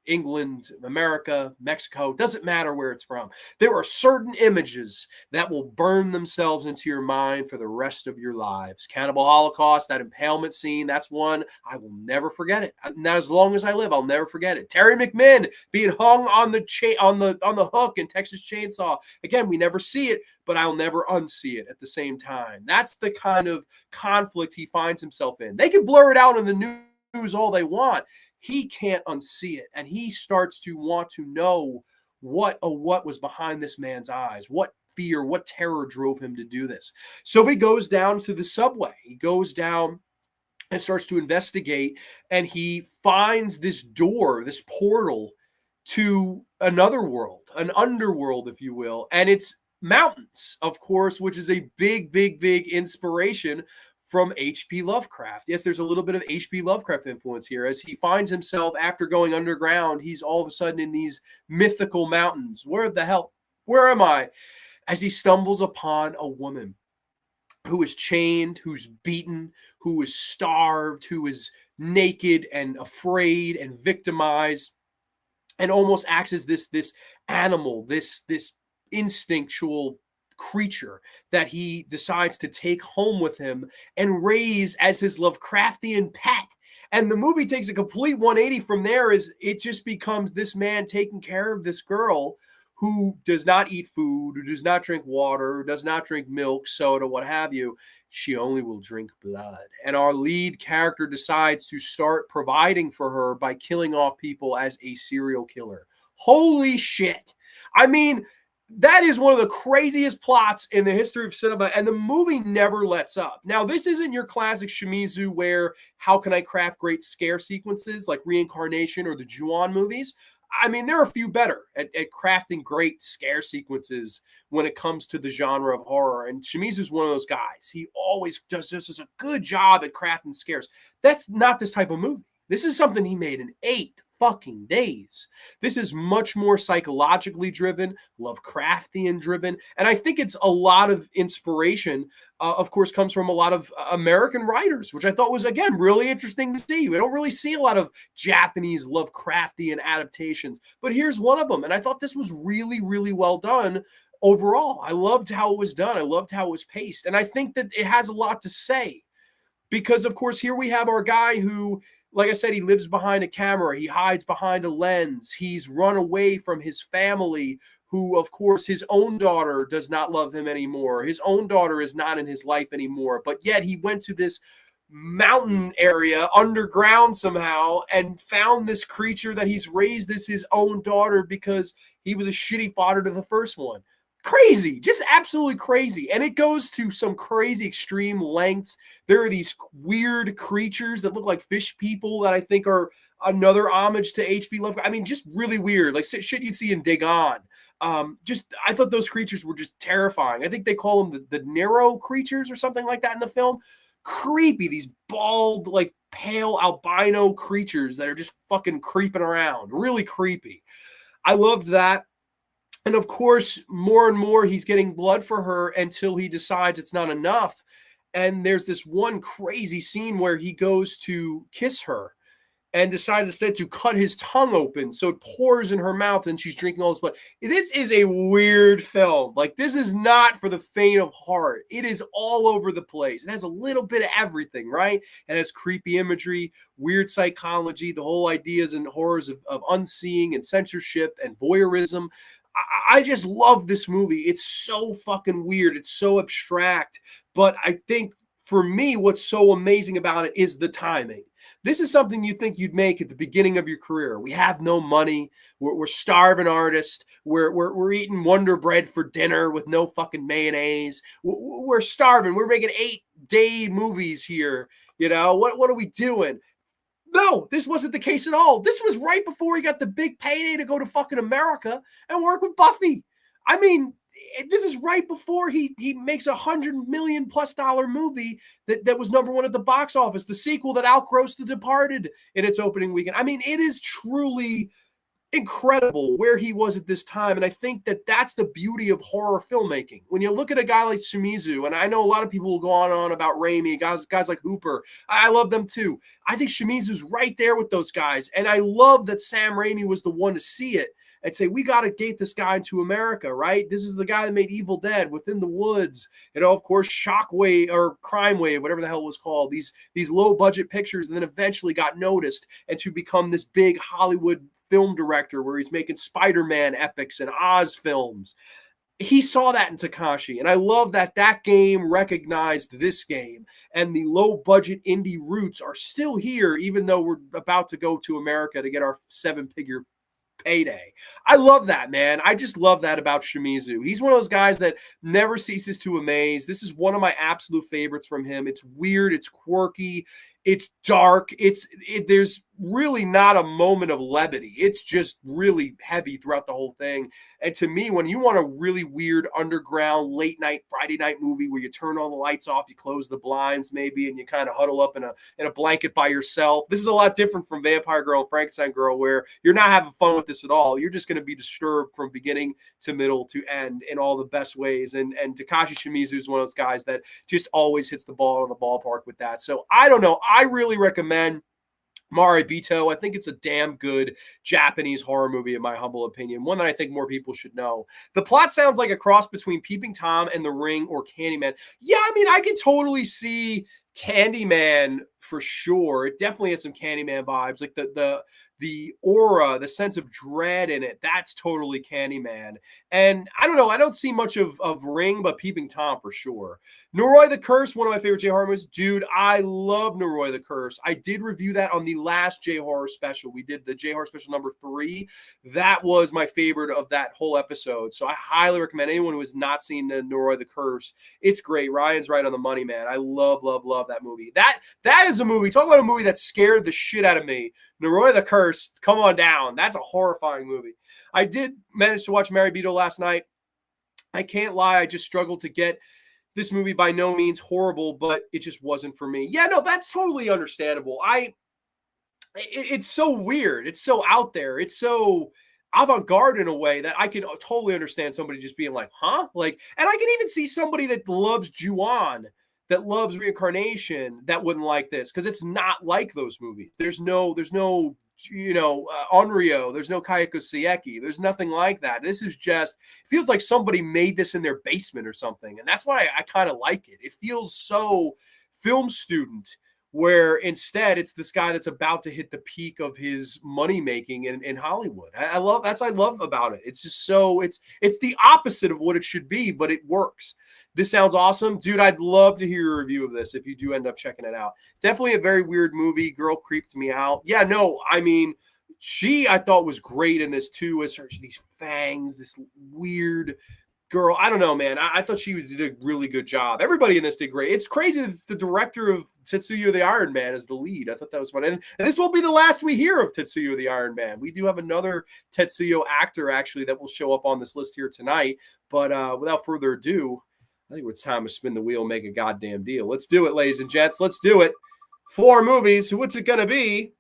England, America, Mexico, doesn't matter where it's from. There are certain images that will burn themselves into your mind for the rest of your lives. Cannibal Holocaust, that impalement scene, that's one I will never forget it. Not as long as I live, I'll never forget it. Terry McMinn being hung on the hook in Texas Chainsaw. Again, we never see it, but I'll never unsee it at the same time. That's the kind of conflict he finds himself in. They can blur it out in the news all they want. He can't unsee it, and he starts to want to know what was behind this man's eyes, what fear, what terror drove him to do this. So he goes down to the subway. He goes down and starts to investigate, and he finds this door, this portal to another world, an underworld, if you will, and it's mountains, of course, which is a big, big, big inspiration from H.P. Lovecraft. Yes, there's a little bit of H.P. Lovecraft influence here as he finds himself, after going underground, he's all of a sudden in these mythical mountains. Where am I? As he stumbles upon a woman who is chained, who's beaten, who is starved, who is naked and afraid and victimized, and almost acts as this animal, this instinctual creature that he decides to take home with him and raise as his Lovecraftian pet. And the movie takes a complete 180 from there, as it just becomes this man taking care of this girl who does not eat food, who does not drink water, who does not drink milk, soda, what have you. She only will drink blood. And our lead character decides to start providing for her by killing off people as a serial killer. Holy shit. I mean, that is one of the craziest plots in the history of cinema, and the movie never lets up. Now, this isn't your classic Shimizu where how can I craft great scare sequences like Reincarnation or the Ju-on movies. I mean, there are a few better at crafting great scare sequences when it comes to the genre of horror, and Shimizu's one of those guys. He always does a good job at crafting scares. That's not this type of movie. This is something he made in 8 fucking days. This is much more psychologically driven, Lovecraftian driven, and I think it's a lot of inspiration, of course, comes from a lot of American writers, which I thought was, again, really interesting to see. We don't really see a lot of Japanese Lovecraftian adaptations, but here's one of them, and I thought this was really, really well done, overall. I loved how it was done. I loved how it was paced. And I think that it has a lot to say because, of course, here we have our guy who, like I said, he lives behind a camera. He hides behind a lens. He's run away from his family, who, of course, his own daughter does not love him anymore. His own daughter is not in his life anymore. But yet he went to this mountain area underground somehow and found this creature that he's raised as his own daughter because he was a shitty father to the first one. Crazy, just absolutely crazy. And it goes to some crazy extreme lengths. There are these weird creatures that look like fish people that I think are another homage to H.P. Lovecraft. I mean, just really weird, like shit you'd see in Dagon. I thought those creatures were just terrifying. I think they call them the Nero creatures or something like that in the film. Creepy, these bald, like pale albino creatures that are just fucking creeping around. Really creepy. I loved that. And of course, more and more he's getting blood for her until he decides it's not enough. And there's this one crazy scene where he goes to kiss her and decides instead to cut his tongue open so it pours in her mouth and she's drinking all this blood. This is a weird film. Like, this is not for the faint of heart. It is all over the place. It has a little bit of everything, right? It has creepy imagery, weird psychology, the whole ideas and horrors of unseeing and censorship and voyeurism. I just love this movie. It's so fucking weird. It's so abstract. But I think for me, what's so amazing about it is the timing. This is something you think you'd make at the beginning of your career. We have no money. We're starving artists. We're eating Wonder Bread for dinner with no fucking mayonnaise. We're starving. We're making 8-day movies here. You know, what are we doing? No, this wasn't the case at all. This was right before he got the big payday to go to fucking America and work with Buffy. I mean, this is right before he makes $100 million+ movie that was #1 at the box office, the sequel that outgrossed The Departed in its opening weekend. I mean, it is truly incredible where he was at this time. And I think that that's the beauty of horror filmmaking. When you look at a guy like Shimizu, and I know a lot of people will go on and on about Raimi, guys like Hooper. I love them too. I think Shimizu's right there with those guys. And I love that Sam Raimi was the one to see it and say, we got to gate this guy into America, right? This is the guy that made Evil Dead, Within the Woods, of course, Shockwave or Crime Wave, whatever the hell it was called, these low budget pictures, and then eventually got noticed and to become this big Hollywood film director where he's making Spider-Man epics and Oz films. He saw that in Takashi, and I love that game recognized this game, and the low-budget indie roots are still here, even though we're about to go to America to get our 7-figure payday. I love that, man. I just love that about Shimizu. He's one of those guys that never ceases to amaze. This is one of my absolute favorites from him. It's weird, it's quirky, it's dark. There's really not a moment of levity. It's just really heavy throughout the whole thing. And to me, when you want a really weird underground late night Friday night movie where you turn all the lights off, you close the blinds maybe, and you kind of huddle up in a blanket by yourself. This is a lot different from Vampire Girl and Frankenstein Girl, where you're not having fun with this at all. You're just going to be disturbed from beginning to middle to end in all the best ways. And Takashi Shimizu is one of those guys that just always hits the ball in the ballpark with that. So I don't know. I really recommend Marebito. I think it's a damn good Japanese horror movie, in my humble opinion. One that I think more people should know. The plot sounds like a cross between Peeping Tom and The Ring or Candyman. Yeah, I mean, I can totally see Candyman for sure. It definitely has some Candyman vibes, like the aura, the sense of dread in it. That's totally Candyman. And I don't know, I don't see much of Ring, but Peeping Tom for sure. Noroi the Curse, one of my favorite J-horror movies. Dude, I love Noroi the Curse. I did review that on the last J-horror special. We did the J-horror special #3. That was my favorite of that whole episode. So I highly recommend anyone who has not seen the Noroi the Curse. It's great. Ryan's right on the money, man. I love that movie. That is a movie. Talk about a movie that scared the shit out of me. Noroi the Curse, come on down. That's a horrifying movie. I did manage to watch Marebito last night. I can't lie. I just struggled to get this movie. By no means horrible, but it just wasn't for me. Yeah, no, that's totally understandable. It's so weird. It's so out there. It's so avant-garde in a way that I can totally understand somebody just being like, huh? Like, and I can even see somebody that loves Ju-on, that loves reincarnation, that wouldn't like this, because it's not like those movies. There's no Onryo. There's no Kayako Sieki. There's nothing like that. This is just, it feels like somebody made this in their basement or something. And that's why I kind of like it. It feels so film student, where instead it's this guy that's about to hit the peak of his money making in Hollywood. I love, that's what I love about it. It's just so, it's the opposite of what it should be, but it works. This sounds awesome. Dude, I'd love to hear a review of this if you do end up checking it out. Definitely a very weird movie. Girl creeped me out. Yeah, no, I mean, I thought was great in this too, as her, these fangs, this weird girl. I don't know, man. I thought she did a really good job. Everybody in this did great. It's crazy that it's the director of Tetsuya the Iron Man as the lead. I thought that was fun. And this won't be the last we hear of Tetsuya the Iron Man. We do have another Tetsuya actor, actually, that will show up on this list here tonight. But without further ado, I think it's time to spin the wheel and make a goddamn deal. Let's do it, ladies and gents. Let's do it. 4 movies. What's it going to be?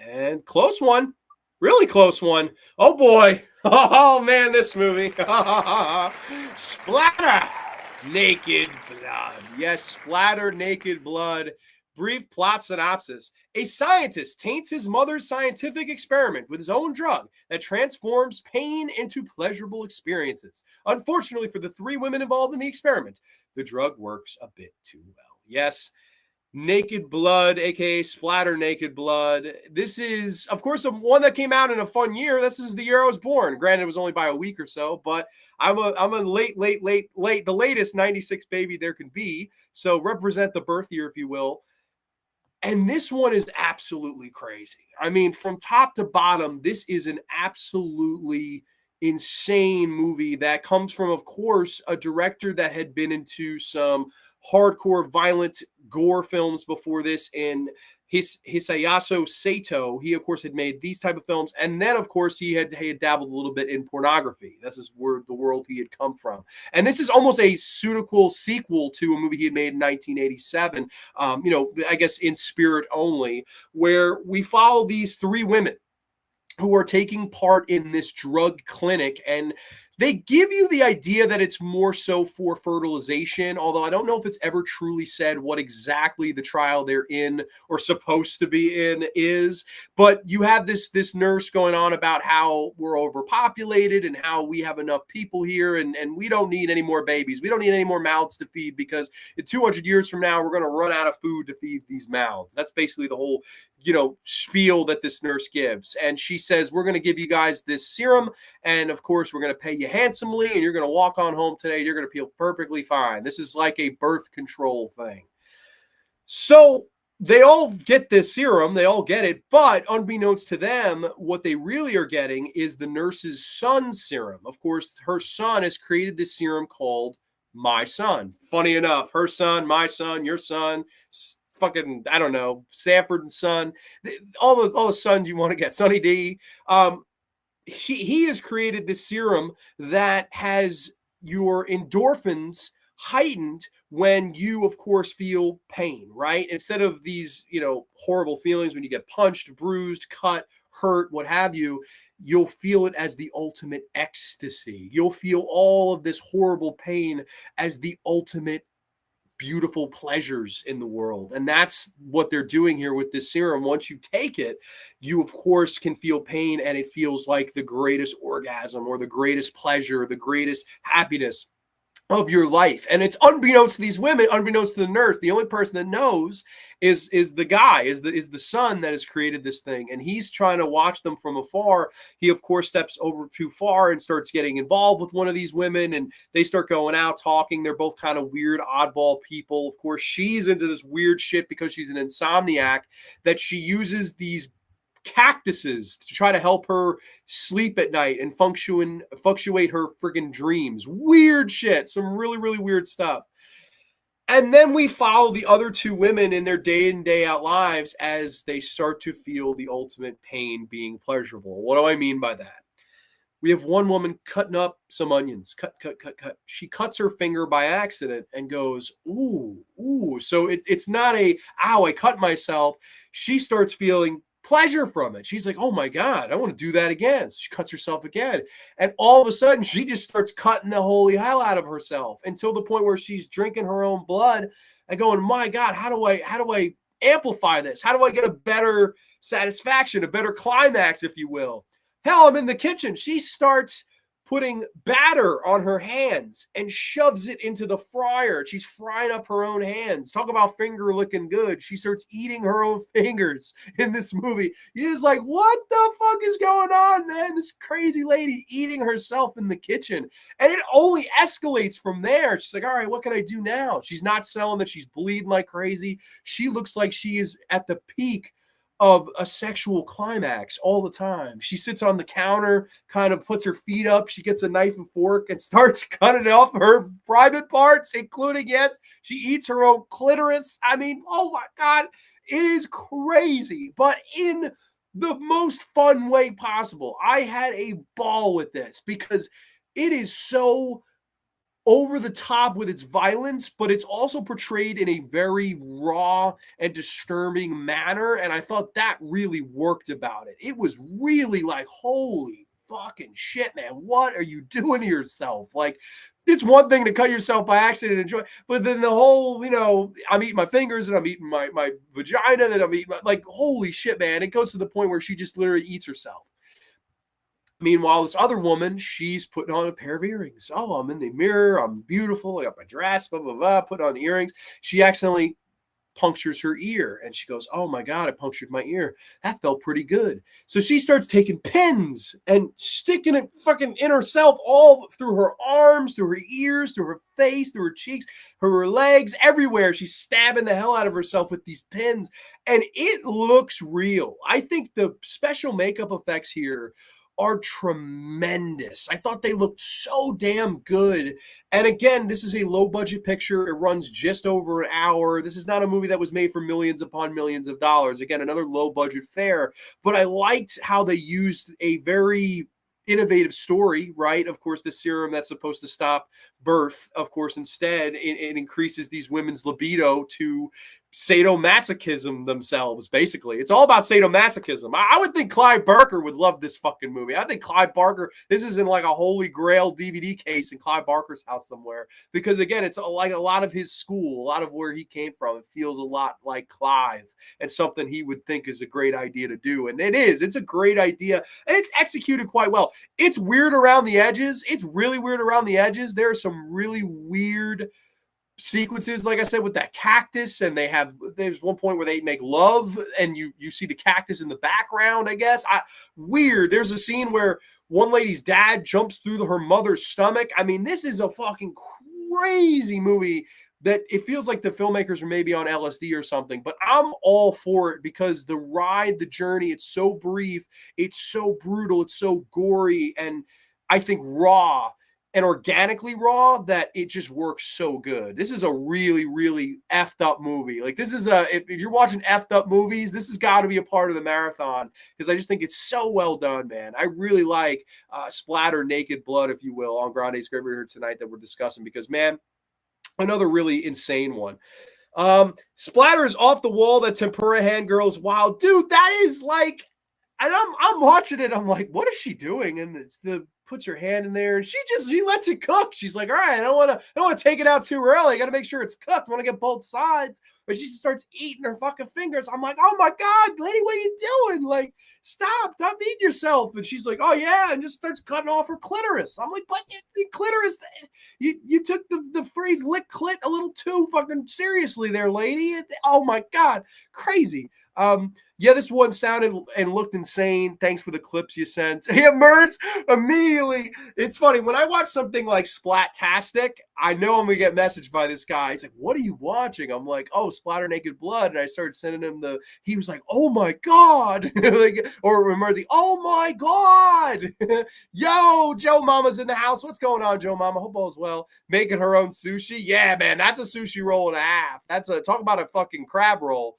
And close one. Really close one. Oh, boy. Oh, man, this movie. Splatter. Naked blood. Yes, Splatter, naked blood. Brief plot synopsis. A scientist taints his mother's scientific experiment with his own drug that transforms pain into pleasurable experiences. Unfortunately for the 3 women involved in the experiment, the drug works a bit too well. Yes, Naked Blood, aka Splatter Naked Blood. This is, of course, one that came out in a fun year. This is the year I was born. Granted, it was only by a week or so, but I'm a late, the latest 96 baby there can be. So represent the birth year, if you will. And this one is absolutely crazy. I mean, from top to bottom, this is an absolutely insane movie that comes from, of course, a director that had been into some hardcore, violent gore films before this in Hisayasu Sato. He, of course, had made these type of films. And then, of course, he had dabbled a little bit in pornography. This is where the world he had come from. And this is almost a pseudo sequel to a movie he had made in 1987, I guess in spirit only, where we follow these 3 women who are taking part in this drug clinic, and they give you the idea that it's more so for fertilization, although I don't know if it's ever truly said what exactly the trial they're in or supposed to be in is. But you have this nurse going on about how we're overpopulated and how we have enough people here, and we don't need any more babies. We don't need any more mouths to feed, because in 200 years from now, we're going to run out of food to feed these mouths. That's basically the whole spiel that this nurse gives. And she says, we're going to give you guys this serum, and of course we're going to pay you handsomely, and you're going to walk on home today. You're going to feel perfectly fine. This is like a birth control thing. So they all get this serum, they all get it, but unbeknownst to them, what they really are getting is the nurse's son's serum. Of course, her son has created this serum called My Son. Funny enough, her son, my son, your son, fucking, I don't know, Sanford and Son, all the sons you want to get, Sonny D. He has created this serum that has your endorphins heightened when you, of course, feel pain, right? Instead of these, horrible feelings when you get punched, bruised, cut, hurt, what have you, you'll feel it as the ultimate ecstasy. You'll feel all of this horrible pain as the ultimate beautiful pleasures in the world. And that's what they're doing here with this serum. Once you take it, you of course can feel pain, and it feels like the greatest orgasm or the greatest pleasure, the greatest happiness of your life. And it's unbeknownst to these women, unbeknownst to the nurse, the only person that knows is the guy, is the son that has created this thing. And he's trying to watch them from afar. He, of course, steps over too far and starts getting involved with one of these women, and they start going out talking. They're both kind of weird, oddball people. Of course, she's into this weird shit because she's an insomniac, that she uses these cactuses to try to help her sleep at night and fluctuate her friggin' dreams. Weird shit. Some really, really weird stuff. And then we follow the other 2 women in their day in, day out lives as they start to feel the ultimate pain being pleasurable. What do I mean by that? We have one woman cutting up some onions. Cut. She cuts her finger by accident and goes, ooh. So it's not ow, I cut myself. She starts feeling pleasure from it. She's like, oh my God, I want to do that again. So she cuts herself again. And all of a sudden, she just starts cutting the holy hell out of herself until the point where she's drinking her own blood and going, my God, how do I amplify this? How do I get a better satisfaction, a better climax, if you will? Hell, I'm in the kitchen. She starts putting batter on her hands and shoves it into the fryer. She's frying up her own hands. Talk about finger looking good. She starts eating her own fingers in this movie. You're just like, what the fuck is going on, man? This crazy lady eating herself in the kitchen. And it only escalates from there. She's like, all right, what can I do now? She's not selling that she's bleeding like crazy. She looks like she is at the peak of a sexual climax all the time. She sits on the counter, kind of puts her feet up. She gets a knife and fork and starts cutting off her private parts, including, yes, she eats her own clitoris. I mean, oh my God, it is crazy, but in the most fun way possible. I had a ball with this because it is so over the top with its violence, but it's also portrayed in a very raw and disturbing manner. And I thought that really worked about it. It was really like, holy fucking shit, man. What are you doing to yourself? Like, it's one thing to cut yourself by accident and enjoy, but then the whole, I'm eating my fingers and I'm eating my vagina, that I'm eating, like, holy shit, man. It goes to the point where she just literally eats herself. Meanwhile, this other woman, she's putting on a pair of earrings. Oh, I'm in the mirror. I'm beautiful. I got my dress, blah, blah, blah. Put on the earrings. She accidentally punctures her ear. And she goes, oh my God, I punctured my ear. That felt pretty good. So she starts taking pins and sticking it fucking in herself, all through her arms, through her ears, through her face, through her cheeks, her legs, everywhere. She's stabbing the hell out of herself with these pins. And it looks real. I think the special makeup effects here are tremendous. I thought they looked so damn good. And again, this is a low budget picture. It runs just over an hour. This is not a movie that was made for millions upon millions of dollars. Again, another low budget fare, but I liked how they used a very innovative story, right? Of course, the serum that's supposed to stop birth, of course, instead it increases these women's libido to sadomasochism themselves. Basically, it's all about sadomasochism. I would think Clive Barker would love this fucking movie. I think Clive Barker, this is in like a holy grail DVD case in Clive Barker's house somewhere, because again, it's like a lot of his school, a lot of where he came from. It feels a lot like Clive and something he would think is a great idea to do. And it's a great idea and it's executed quite well. It's weird around the edges. It's really weird around the edges. There are some really weird sequences, like I said, with that cactus, and there's one point where they make love and you see the cactus in the background, I guess. Weird. There's a scene where one lady's dad jumps through her mother's stomach. I mean, this is a fucking crazy movie that it feels like the filmmakers are maybe on LSD or something, but I'm all for it because the ride, the journey, it's so brief, it's so brutal, it's so gory, and I think raw and organically raw that it just works so good. This is a really, really effed up movie. Like, this is if you're watching effed up movies, this has got to be a part of the marathon because I just think it's so well done, man. I really like Splatter, Naked Blood, if you will, on Grande's Graveyard tonight that we're discussing because, man, another really insane one. Splatter is off the wall. That tempura hand girl is wild. Dude, that is like, and I'm watching it. I'm like, what is she doing? And it's puts her hand in there and she lets it cook. She's like, all right, I don't want to take it out too early. I got to make sure it's cooked. I want to get both sides. But she just starts eating her fucking fingers. I'm like, oh my God, lady, what are you doing? Like, stop eating yourself. And she's like, oh yeah, and just starts cutting off her clitoris. I'm like, what? The clitoris? You took the phrase lick clit a little too fucking seriously there, lady. Oh my God, crazy. Yeah, this one sounded and looked insane. Thanks for the clips you sent. Yeah, Mertz, immediately. It's funny. When I watch something like Splattastic, I know I'm going to get messaged by this guy. He's like, what are you watching? I'm like, oh, Splatter Naked Blood. And I started sending him he was like, oh my God. Or Mertz, oh my God. Yo, Joe Mama's in the house. What's going on, Joe Mama? Hope all's well. Making her own sushi. Yeah, man, that's a sushi roll and a half. Talk about a fucking crab roll.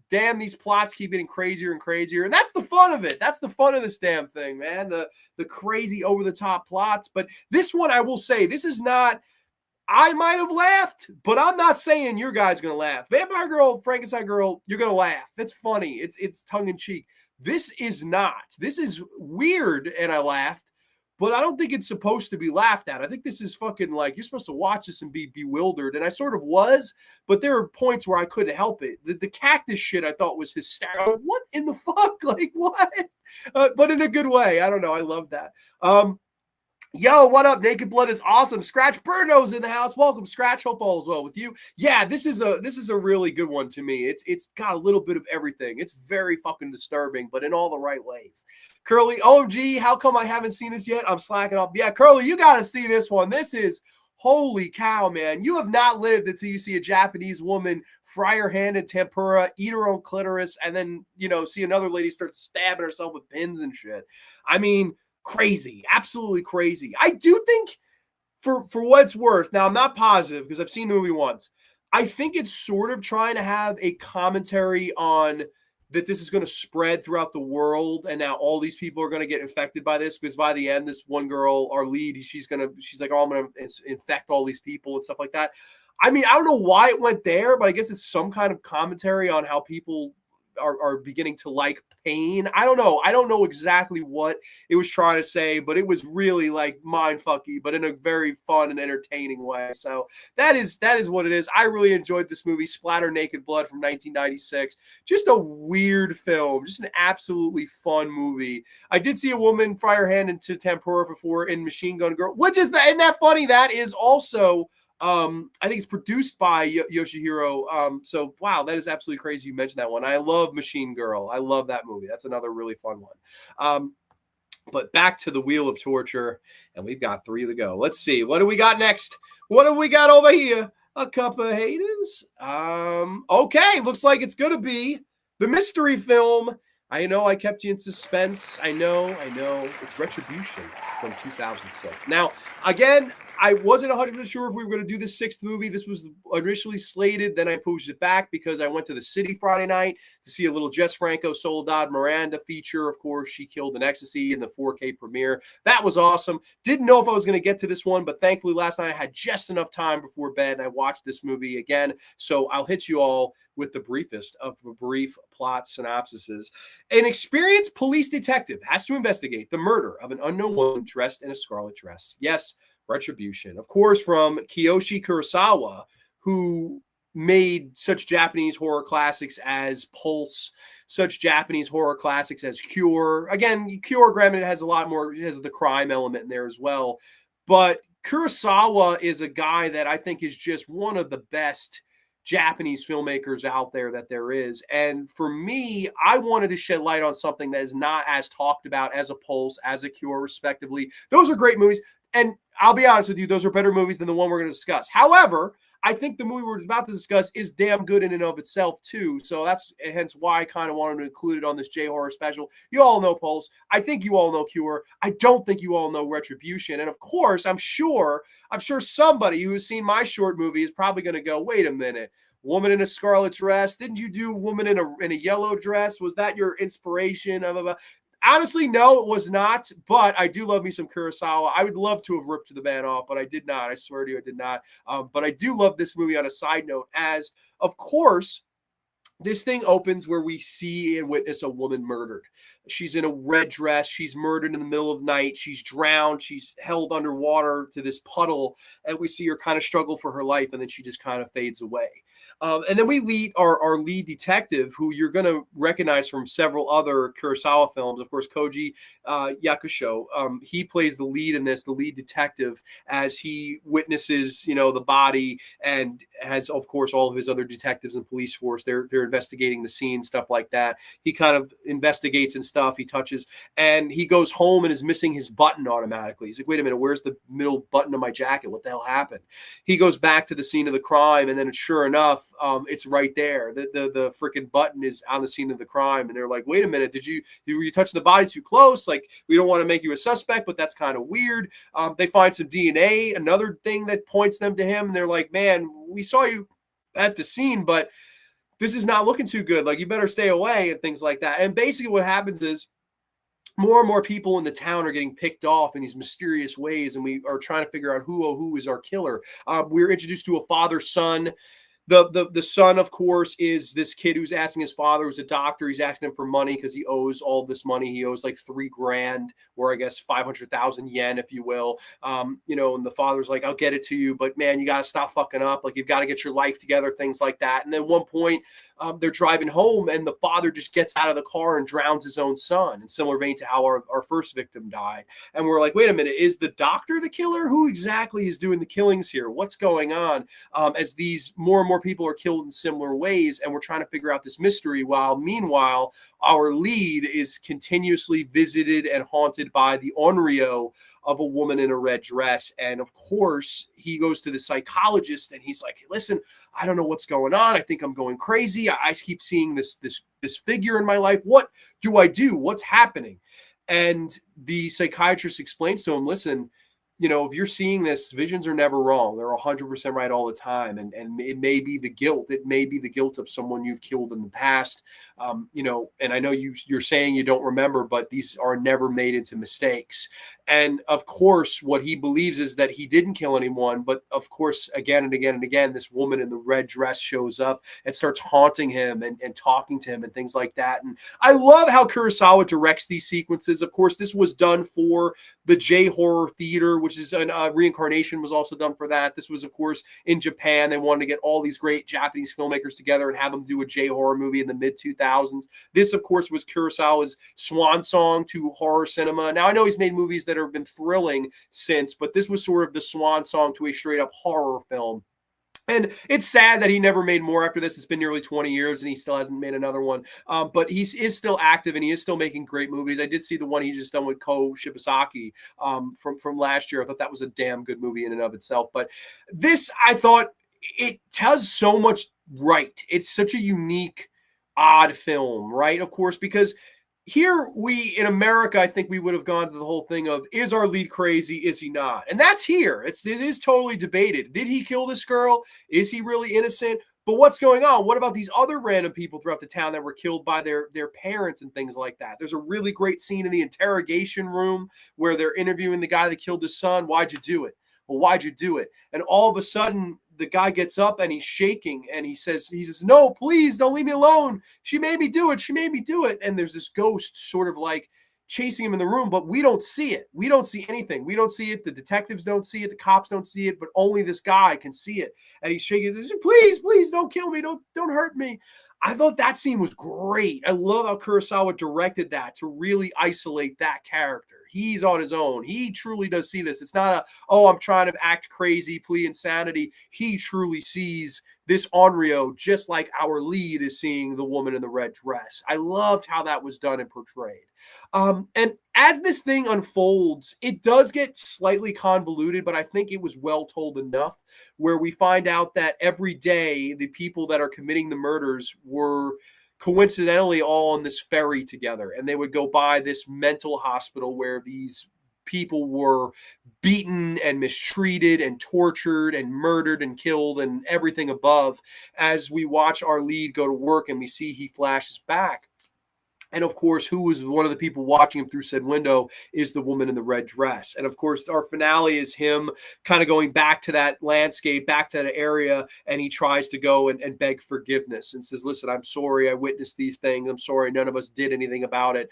Damn, these plots keep getting crazier and crazier. And that's the fun of it. That's the fun of this damn thing, man. The crazy over-the-top plots. But this one, I will say, this is not, I might have laughed, but I'm not saying your guy's going to laugh. Vampire Girl, Frankenstein Girl, you're going to laugh. It's funny. It's tongue-in-cheek. This is not. This is weird, and I laughed. but I don't think it's supposed to be laughed at. I think this is fucking like, you're supposed to watch this and be bewildered. And I sort of was, but there are points where I couldn't help it. The cactus shit I thought was hysterical. What in the fuck? Like, what? But in a good way. I don't know. I love that. Yo, what up? Naked Blood is awesome. Scratch Birdo's in the house. Welcome, Scratch. Hope all is well with you. Yeah, this is a really good one to me. It's got a little bit of everything. It's very fucking disturbing, but in all the right ways. Curly, OMG, how come I haven't seen this yet? I'm slacking off. Yeah, Curly, you got to see this one. This is holy cow, man. You have not lived until you see a Japanese woman fry her hand in tempura, eat her own clitoris, and then, see another lady start stabbing herself with pins and shit. I mean, crazy, absolutely crazy. I do think, for what it's worth, now I'm not positive because I've seen the movie once, I think it's sort of trying to have a commentary on that this is going to spread throughout the world, and now all these people are going to get infected by this, because by the end, this one girl, our lead, she's like, oh, I'm going to infect all these people and stuff like that. I mean, I don't know why it went there, but I guess it's some kind of commentary on how people are beginning to like pain. I don't know. I don't know exactly what it was trying to say, but it was really like mind-fucky, but in a very fun and entertaining way. So that is what it is. I really enjoyed this movie, Splatter Naked Blood from 1996. Just a weird film, just an absolutely fun movie. I did see a woman fry her hand into tempura before in Machine Gun Girl, which is isn't that funny? That is also I think it's produced by Yoshihiro. So, wow, that is absolutely crazy you mentioned that one. I love Machine Girl. I love that movie. That's another really fun one. But back to the Wheel of Torture, and we've got 3 to go. Let's see. What do we got next? What have we got over here? A couple of haters. Okay, looks like it's going to be the mystery film. I know I kept you in suspense. I know. It's Retribution from 2006. Now, again, I wasn't 100% sure if we were going to do the 6th movie. This was initially slated. Then I pushed it back because I went to the city Friday night to see a little Jess Franco Soledad Miranda feature. Of course, She Killed in Ecstasy in the 4K premiere. That was awesome. Didn't know if I was going to get to this one, but thankfully last night I had just enough time before bed, and I watched this movie again. So I'll hit you all with the briefest of brief plot synopsises. An experienced police detective has to investigate the murder of an unknown woman dressed in a scarlet dress. Yes, Retribution. Of course, from Kiyoshi Kurosawa, who made such Japanese horror classics as Pulse, such Japanese horror classics as Cure. Again, Cure, granted, has a lot more, it has the crime element in there as well. But Kurosawa is a guy that I think is just one of the best Japanese filmmakers out there that there is. And for me, I wanted to shed light on something that is not as talked about as a Pulse, as a Cure, respectively. Those are great movies. And I'll be honest with you, those are better movies than the one we're going to discuss. However, I think the movie we're about to discuss is damn good in and of itself, too. So that's hence why I kind of wanted to include it on this J-Horror special. You all know Pulse. I think you all know Cure. I don't think you all know Retribution. And of course, I'm sure somebody who has seen my short movie is probably going to go, wait a minute. Woman in a scarlet dress. Didn't you do woman in a yellow dress? Was that your inspiration? Honestly, no, it was not, but I do love me some Kurosawa. I would love to have ripped the man off, but I did not. I swear to you, I did not. But I do love this movie on a side note, as, of course, this thing opens where we see and witness a woman murdered. She's in a red dress. She's murdered in the middle of the night. She's drowned. She's held underwater to this puddle, and we see her kind of struggle for her life, and then she just kind of fades away. And then we lead our lead detective, who you're going to recognize from several other Kurosawa films. Of course, Koji Yakusho. He plays the lead in this, the lead detective, as he witnesses, the body, and has, of course, all of his other detectives and police force. They're investigating the scene, stuff like that. He kind of investigates and stuff. He touches, and he goes home and is missing his button automatically. He's like, wait a minute, where's the middle button of my jacket? What the hell happened? He goes back to the scene of the crime, and then sure enough, it's right there. The freaking button is on the scene of the crime, and they're like, wait a minute, were you touching the body too close? Like, we don't want to make you a suspect, but that's kind of weird. They find some DNA, another thing that points them to him, and they're like, man, we saw you at the scene, but this is not looking too good. Like, you better stay away, and things like that. And basically what happens is more and more people in the town are getting picked off in these mysterious ways, and we are trying to figure out who is our killer. We're introduced to a father-son. The son, of course, is this kid who's asking his father, who's a doctor. He's asking him for money because he owes all this money. He owes like $3,000, or I guess 500,000 yen, if you will. And the father's like, I'll get it to you, but man, you got to stop fucking up. Like, you've got to get your life together, things like that. And then one point, they're driving home, and the father just gets out of the car and drowns his own son, in similar vein to how our first victim died. And we're like, wait a minute, is the doctor the killer? Who exactly is doing the killings here? What's going on? As these more and more people are killed in similar ways, and we're trying to figure out this mystery, while meanwhile our lead is continuously visited and haunted by the onryo of a woman in a red dress. And of course, he goes to the psychologist, and he's like, listen, I don't know what's going on. I think I'm going crazy. I keep seeing this figure in my life. What do I do? What's happening? And the psychiatrist explains to him, listen, if you're seeing this, visions are never wrong. They're 100% right all the time. And it may be the guilt. It may be the guilt of someone you've killed in the past. And I know you're saying you don't remember, but these are never made into mistakes. And of course, what he believes is that he didn't kill anyone. But of course, again and again and again, this woman in the red dress shows up and starts haunting him and talking to him and things like that. And I love how Kurosawa directs these sequences. Of course, this was done for the J-horror theater, which is Reincarnation was also done for that. This was, of course, in Japan. They wanted to get all these great Japanese filmmakers together and have them do a J-horror movie in the mid-2000s. This, of course, was Kurosawa's swan song to horror cinema. Now, I know he's made movies that have been thrilling since, but this was sort of the swan song to a straight-up horror film. And it's sad that he never made more after this. It's been nearly 20 years and he still hasn't made another one. But he is still active and he is still making great movies. I did see the one he just done with Ko Shibasaki from last year. I thought that was a damn good movie in and of itself. But this, I thought, it tells so much right. It's such a unique, odd film, right? Of course, because here in America, I think we would have gone to the whole thing of, is our lead crazy? Is he not? And that's here. It is totally debated. Did he kill this girl? Is he really innocent? But what's going on? What about these other random people throughout the town that were killed by their parents and things like that? There's a really great scene in the interrogation room where they're interviewing the guy that killed his son. Why'd you do it? Well, why'd you do it? And all of a sudden, the guy gets up and he's shaking and he says, no, please don't leave me alone. She made me do it. She made me do it. And there's this ghost sort of like chasing him in the room, but we don't see it. We don't see anything. We don't see it. The detectives don't see it. The cops don't see it, but only this guy can see it. And he's shaking. He says, please don't kill me. Don't hurt me. I thought that scene was great. I love how Kurosawa directed that to really isolate that character. He's on his own. He truly does see this. It's not I'm trying to act crazy, plea insanity. He truly sees this onryo just like our lead is seeing the woman in the red dress. I loved how that was done and portrayed. And as this thing unfolds, it does get slightly convoluted, but I think it was well told enough, where we find out that every day the people that are committing the murders were coincidentally all on this ferry together, and they would go by this mental hospital where these people were beaten and mistreated and tortured and murdered and killed and everything above, as we watch our lead go to work and we see he flashes back. And of course, who was one of the people watching him through said window is the woman in the red dress. And of course, our finale is him kind of going back to that landscape, back to that area, and he tries to go and beg forgiveness and says, listen, I'm sorry I witnessed these things. I'm sorry none of us did anything about it.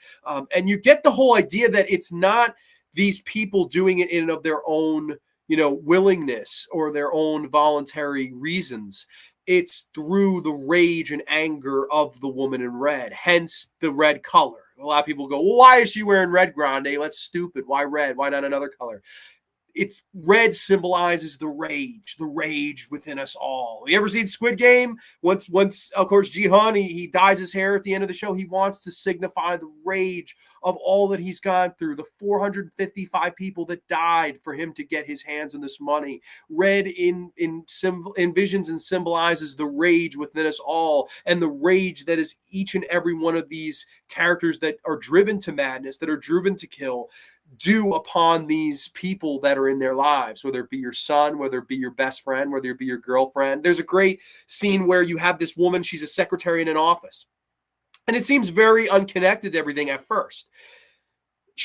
And you get the whole idea that it's not these people doing it in and of their own, willingness or their own voluntary reasons. It's through the rage and anger of the woman in red, hence the red color. A lot of people go, well, why is she wearing red, Grande? That's stupid. Why red? Why not another color? It's red symbolizes the rage within us all. You ever seen Squid Game? Once, of course, Jihan, he dyes his hair at the end of the show. He wants to signify the rage of all that he's gone through, the 455 people that died for him to get his hands on this money. Red envisions and symbolizes the rage within us all, and the rage that is each and every one of these characters that are driven to madness, that are driven to kill, do upon these people that are in their lives, whether it be your son, whether it be your best friend, whether it be your girlfriend. There's a great scene where you have this woman, she's a secretary in an office, and it seems very unconnected to everything at first.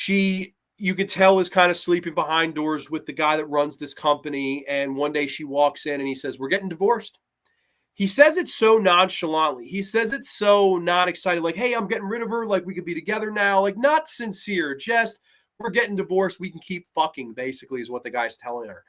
You could tell, is kind of sleeping behind doors with the guy that runs this company, and one day she walks in and he says, we're getting divorced. he says it so nonchalantly. He says it so not excited, like, hey, I'm getting rid of her. Like, we could be together now. Like, not sincere, just we're getting divorced. We can keep fucking, basically, is what the guy's telling her.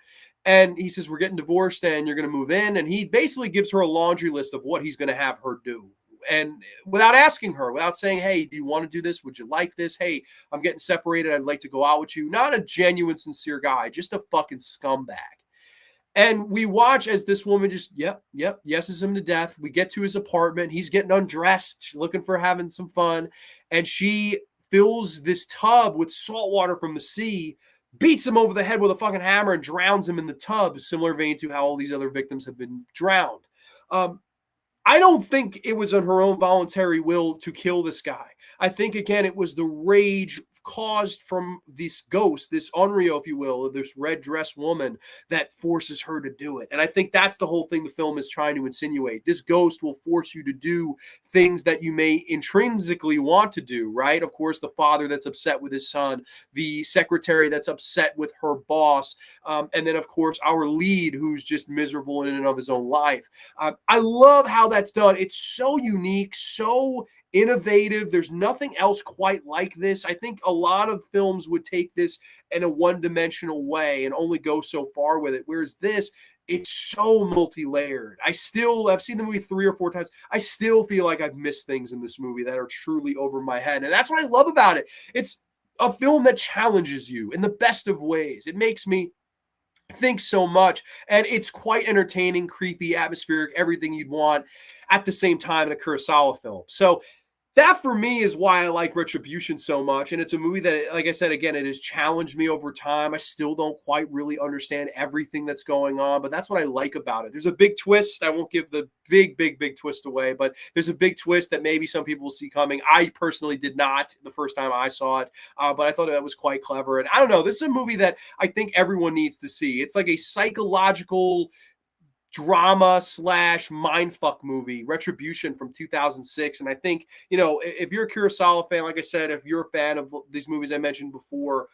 And he says, we're getting divorced and you're going to move in. And he basically gives her a laundry list of what he's going to have her do. And without asking her, without saying, hey, do you want to do this? Would you like this? Hey, I'm getting separated. I'd like to go out with you. Not a genuine, sincere guy, just a fucking scumbag. And we watch as this woman just, yeses him to death. We get to his apartment. He's getting undressed, looking for having some fun. And she fills this tub with salt water from the sea, beats him over the head with a fucking hammer, and drowns him in the tub, similar vein to how all these other victims have been drowned. I don't think it was on her own voluntary will to kill this guy. I think, again, it was the rage caused from this ghost, this Onryo, if you will, this red dress woman that forces her to do it. And I think that's the whole thing the film is trying to insinuate. This ghost will force you to do things that you may intrinsically want to do, right? Of course, the father that's upset with his son, the secretary that's upset with her boss, and then, of course, our lead who's just miserable in and of his own life. I love how that's done. It's so unique, so innovative. There's nothing else quite like this. I think a lot of films would take this in a one-dimensional way and only go so far with it. Whereas this, it's so multi-layered. I've seen the movie 3 or 4 times. I still feel like I've missed things in this movie that are truly over my head. And that's what I love about it. It's a film that challenges you in the best of ways. It makes me think so much, and it's quite entertaining, creepy, atmospheric, everything you'd want at the same time in a Kurosawa film. So that for me is why I like Retribution so much. And it's a movie that, like I said, again, it has challenged me over time. I still don't quite really understand everything that's going on, but that's what I like about it. There's a big twist. I won't give the big twist away, but there's a big twist that maybe some people will see coming. I personally did not the first time I saw it, but I thought that was quite clever. And I don't know, this is a movie that I think everyone needs to see. It's like a psychological drama / mindfuck movie, Retribution from 2006. And I think, if you're a Kurosawa fan, like I said, if you're a fan of these movies I mentioned before,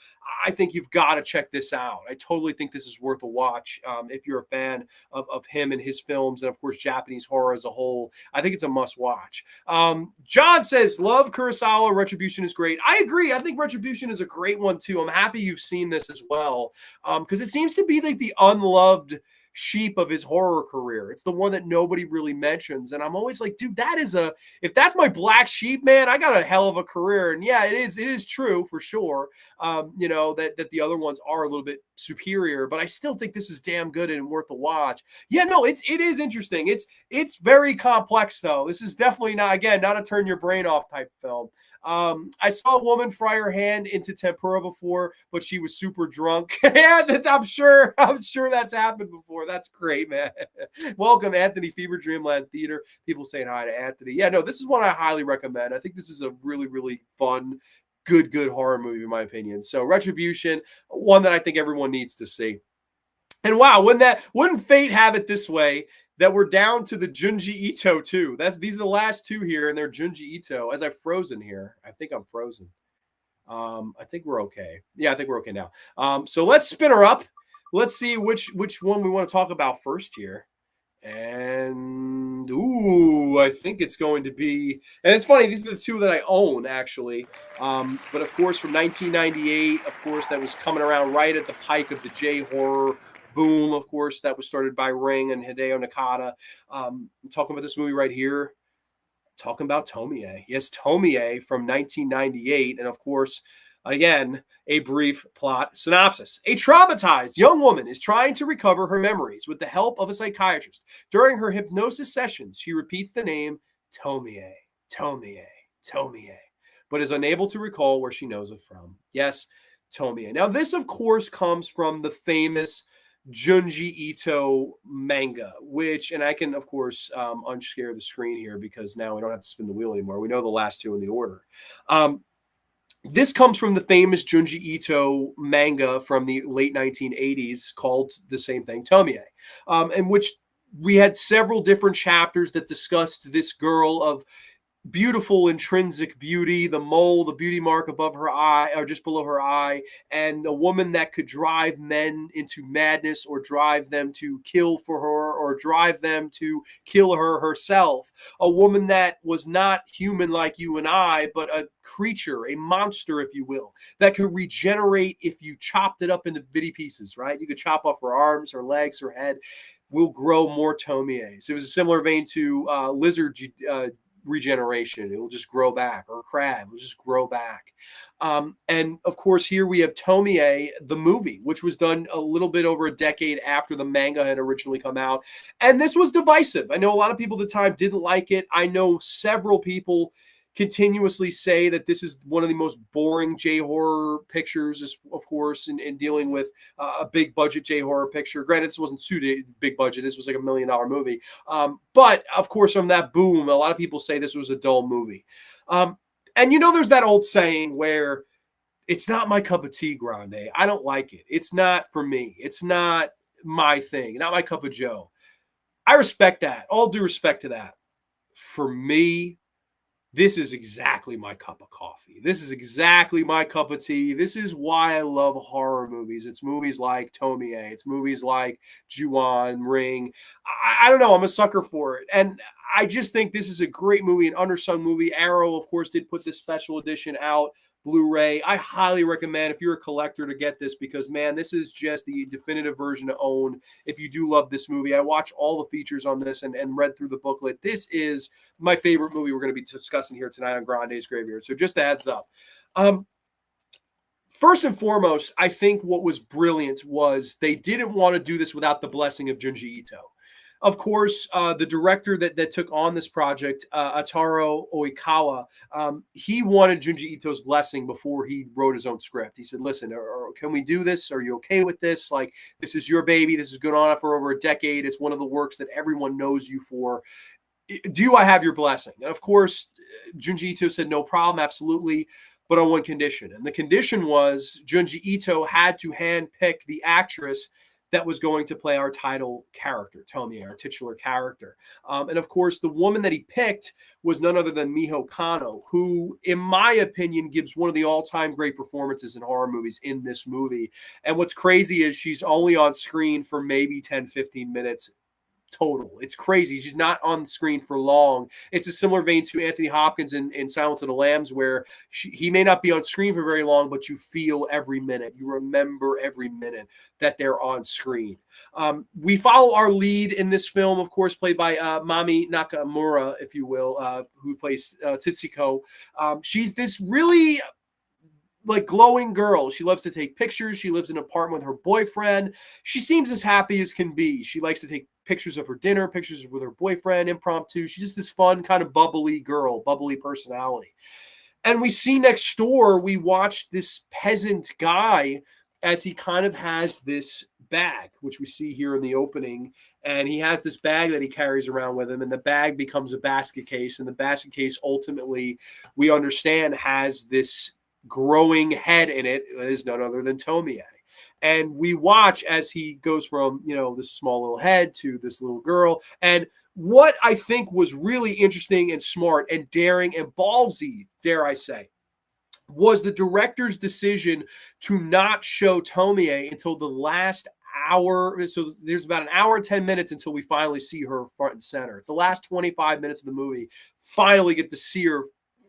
I think you've got to check this out. I totally think this is worth a watch. If you're a fan of him and his films, and of course, Japanese horror as a whole, I think it's a must watch. John says, love Kurosawa. Retribution is great. I agree. I think Retribution is a great one too. I'm happy you've seen this as well. Because it seems to be like the unloved sheep of his horror career. It's the one that nobody really mentions. And I'm always like, dude, if that's my black sheep, man, I got a hell of a career. And yeah, it is true for sure. That the other ones are a little bit superior, but I still think this is damn good and worth a watch. Yeah, no, it is interesting. It's very complex though. This is definitely not a turn your brain off type film. I saw a woman fry her hand into tempura before, but she was super drunk. Yeah, I'm sure that's happened before. That's great, man. Welcome, Anthony, Fever Dreamland Theater. People saying hi to Anthony. Yeah, no, this is one I highly recommend. I think this is a really, really fun, good horror movie, in my opinion. So Retribution, one that I think everyone needs to see. And wow, wouldn't fate have it this way that we're down to the Junji Ito too? These are the last two here, and they're Junji Ito. As I've frozen here, I think I'm frozen. I think we're okay. Yeah, I think we're okay now. So let's spin her up. Let's see which one we want to talk about first here. And I think it's going to be. And it's funny, these are the two that I own actually. But of course, from 1998, of course, that was coming around right at the pike of the J horror boom, of course, that was started by Ring and Hideo Nakata. I'm talking about this movie right here. Talking about Tomie. Yes, Tomie from 1998. And of course, again, a brief plot synopsis. A traumatized young woman is trying to recover her memories with the help of a psychiatrist. During her hypnosis sessions, she repeats the name Tomie, but is unable to recall where she knows it from. Yes, Tomie. Now, this, of course, comes from the famous Junji Ito manga, and I can, of course, unshare the screen here because now we don't have to spin the wheel anymore. We know the last two in the order. This comes from the famous Junji Ito manga from the late 1980s called the same thing, Tomie, in which we had several different chapters that discussed this girl of beautiful intrinsic beauty, the mole, the beauty mark above her eye or just below her eye, and a woman that could drive men into madness or drive them to kill for her or drive them to kill her herself. A woman that was not human like you and I, but a creature, a monster, if you will, that could regenerate if you chopped it up into bitty pieces, right? You could chop off her arms, her legs, her head. Will grow more Tomies. It was a similar vein to lizard regeneration. It will just grow back, or crab will just grow back. And of course, here we have Tomie, the movie, which was done a little bit over a decade after the manga had originally come out. And this was divisive. I know a lot of people at the time didn't like it. I know several people continuously say that this is one of the most boring J-horror pictures, of course, in dealing with a big budget J-horror picture. Granted, this wasn't too big budget. This was like $1 million movie. But of course, from that boom, a lot of people say this was a dull movie. And there's that old saying where it's not my cup of tea, Grande. I don't like it. It's not for me. It's not my thing, not my cup of joe. I respect that. All due respect to that. For me, this is exactly my cup of coffee. This is exactly my cup of tea. This is why I love horror movies. It's movies like Tomie. It's movies like Ju-on, Ring. I don't know. I'm a sucker for it. And I just think this is a great movie, an undersung movie. Arrow, of course, did put this special edition out. Blu-ray. I highly recommend if you're a collector to get this because, man, this is just the definitive version to own if you do love this movie. I watched all the features on this and read through the booklet. This is my favorite movie we're going to be discussing here tonight on Grande's Graveyard. So just a heads up. First and foremost, I think what was brilliant was they didn't want to do this without the blessing of Junji Ito. Of course, the director that took on this project, Ataro Oikawa, he wanted Junji Ito's blessing before he wrote his own script. He said, listen, can we do this? Are you okay with this? Like, this is your baby. This has gone on for over a decade. It's one of the works that everyone knows you for. Do I have your blessing? And of course, Junji Ito said, no problem, absolutely, but on one condition. And the condition was Junji Ito had to handpick the actress that was going to play our title character, Tomie, our titular character. And of course, the woman that he picked was none other than Miho Kano, who, in my opinion, gives one of the all-time great performances in horror movies in this movie. And what's crazy is she's only on screen for maybe 10, 15 minutes total. It's crazy. She's not on screen for long. It's a similar vein to Anthony Hopkins in Silence of the Lambs, where he may not be on screen for very long, but you feel every minute. You remember every minute that they're on screen. We follow our lead in this film, of course, played by Mami Nakamura, if you will, who plays Titsuko. She's this really glowing girl. She loves to take pictures. She lives in an apartment with her boyfriend. She seems as happy as can be. She likes to take pictures of her dinner, pictures with her boyfriend, impromptu. She's just this fun, kind of bubbly girl, bubbly personality. And we see next door, we watch this peasant guy as he kind of has this bag, which we see here in the opening. And he has this bag that he carries around with him, and the bag becomes a basket case. And the basket case, ultimately, we understand, has this growing head in it. That is none other than Tomie. And we watch as he goes from, this small little head to this little girl. And what I think was really interesting and smart and daring and ballsy, dare I say, was the director's decision to not show Tomie until the last hour. So there's about an hour and 10 minutes until we finally see her front and center. It's the last 25 minutes of the movie. Finally get to see her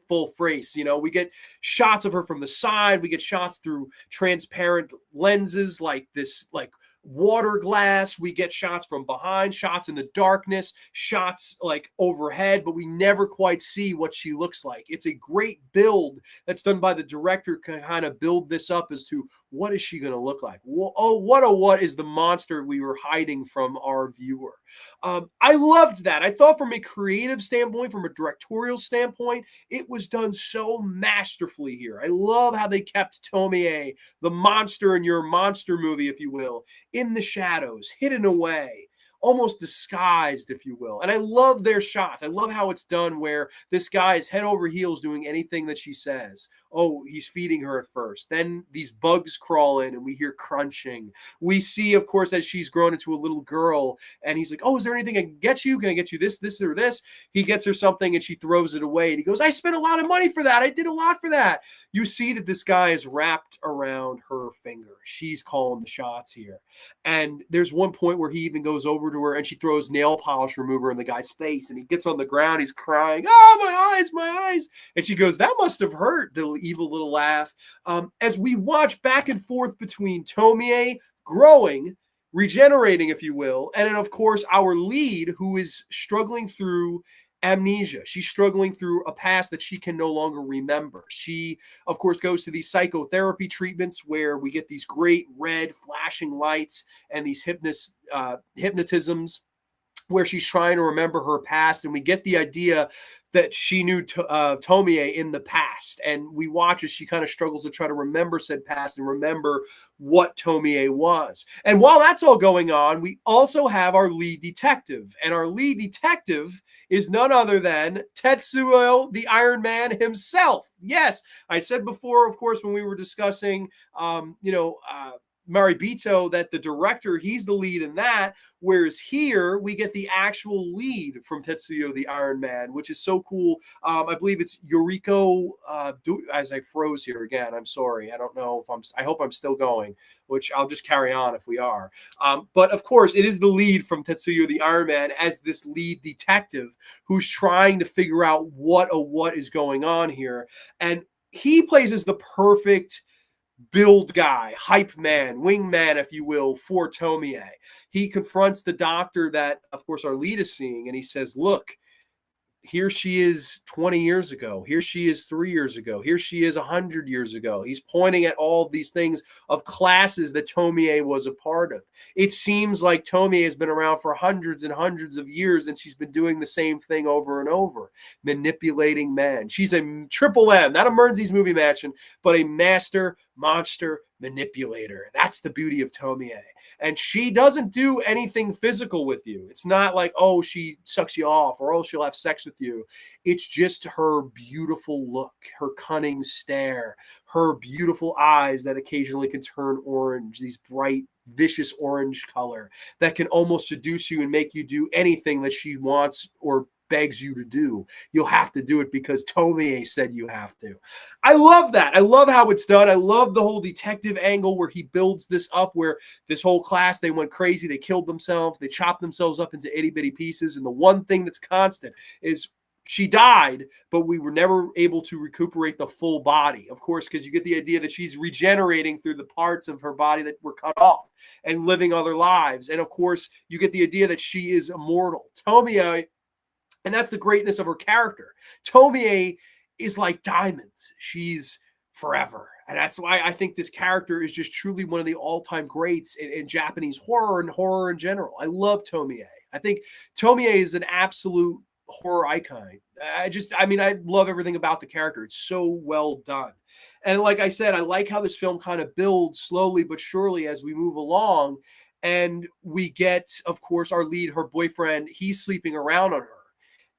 full face. We get shots of her from the side. We get shots through transparent lenses like this, like water glass. We get shots from behind, shots in the darkness, shots like overhead, but we never quite see what she looks like. It's a great build that's done by the director to kind of build this up as to what is she going to look like? What is the monster we were hiding from our viewer? I loved that. I thought from a creative standpoint, from a directorial standpoint, it was done so masterfully here. I love how they kept Tomie, the monster in your monster movie, if you will, in the shadows, hidden away, almost disguised, if you will. And I love their shots. I love how it's done where this guy is head over heels doing anything that she says. Oh, he's feeding her at first. Then these bugs crawl in and we hear crunching. We see, of course, as she's grown into a little girl and he's like, oh, is there anything I can get you? Can I get you this, or this? He gets her something and she throws it away. And he goes, I spent a lot of money for that. I did a lot for that. You see that this guy is wrapped around her finger. She's calling the shots here. And there's one point where he even goes over to her and she throws nail polish remover in the guy's face, and he gets on the ground. He's crying, "Oh, my eyes, my eyes." And she goes, "That must have hurt," the evil little laugh. As we watch back and forth between Tomie growing, regenerating, if you will, and then, of course, our lead, who is struggling through amnesia. She's struggling through a past that she can no longer remember. She, of course, goes to these psychotherapy treatments where we get these great red flashing lights and these hypnotisms where she's trying to remember her past. And we get the idea that she knew Tomie in the past. And we watch as she kind of struggles to try to remember said past and remember what Tomie was. And while that's all going on, we also have our lead detective. And our lead detective is none other than Tetsuo the Iron Man himself. Yes, I said before, of course, when we were discussing, Marebito, that the director, he's the lead in that, whereas here we get the actual lead from Tetsuo the Iron Man, which is so cool. I believe it's Yoriko, as I froze here again, I'm sorry. I don't know if I hope I'm still going, which I'll just carry on if we are. But of course, it is the lead from Tetsuo the Iron Man as this lead detective who's trying to figure out what is going on here. And he plays as the perfect build guy, hype man, wingman, if you will, for Tomie. He confronts the doctor that, of course, our lead is seeing, and he says, "Look, here she is 20 years ago. Here she is 3 years ago. Here she is 100 years ago." He's pointing at all of these things of classes that Tomie was a part of. It seems like Tomie has been around for hundreds and hundreds of years, and she's been doing the same thing over and over, manipulating men. She's a triple M, not a Mernzies movie matching, but a master monster manipulator. That's the beauty of Tomie. And she doesn't do anything physical with you. It's not like, oh, she sucks you off or, oh, she'll have sex with you. It's just her beautiful look, her cunning stare, her beautiful eyes that occasionally can turn orange, these bright, vicious orange color that can almost seduce you and make you do anything that she wants or begs you to do. You'll have to do it because Tomie said you have to. I love that. I love how it's done. I love the whole detective angle where he builds this up, where this whole class, they went crazy. They killed themselves. They chopped themselves up into itty bitty pieces. And the one thing that's constant is she died, but we were never able to recuperate the full body, of course, because you get the idea that she's regenerating through the parts of her body that were cut off and living other lives. And of course, you get the idea that she is immortal. Tomie, and that's the greatness of her character. Tomie is like diamonds. She's forever. And that's why I think this character is just truly one of the all-time greats in Japanese horror and horror in general. I love Tomie. I think Tomie is an absolute horror icon. I love everything about the character. It's so well done. And like I said, I like how this film kind of builds slowly but surely as we move along. And we get, of course, our lead, her boyfriend, he's sleeping around on her.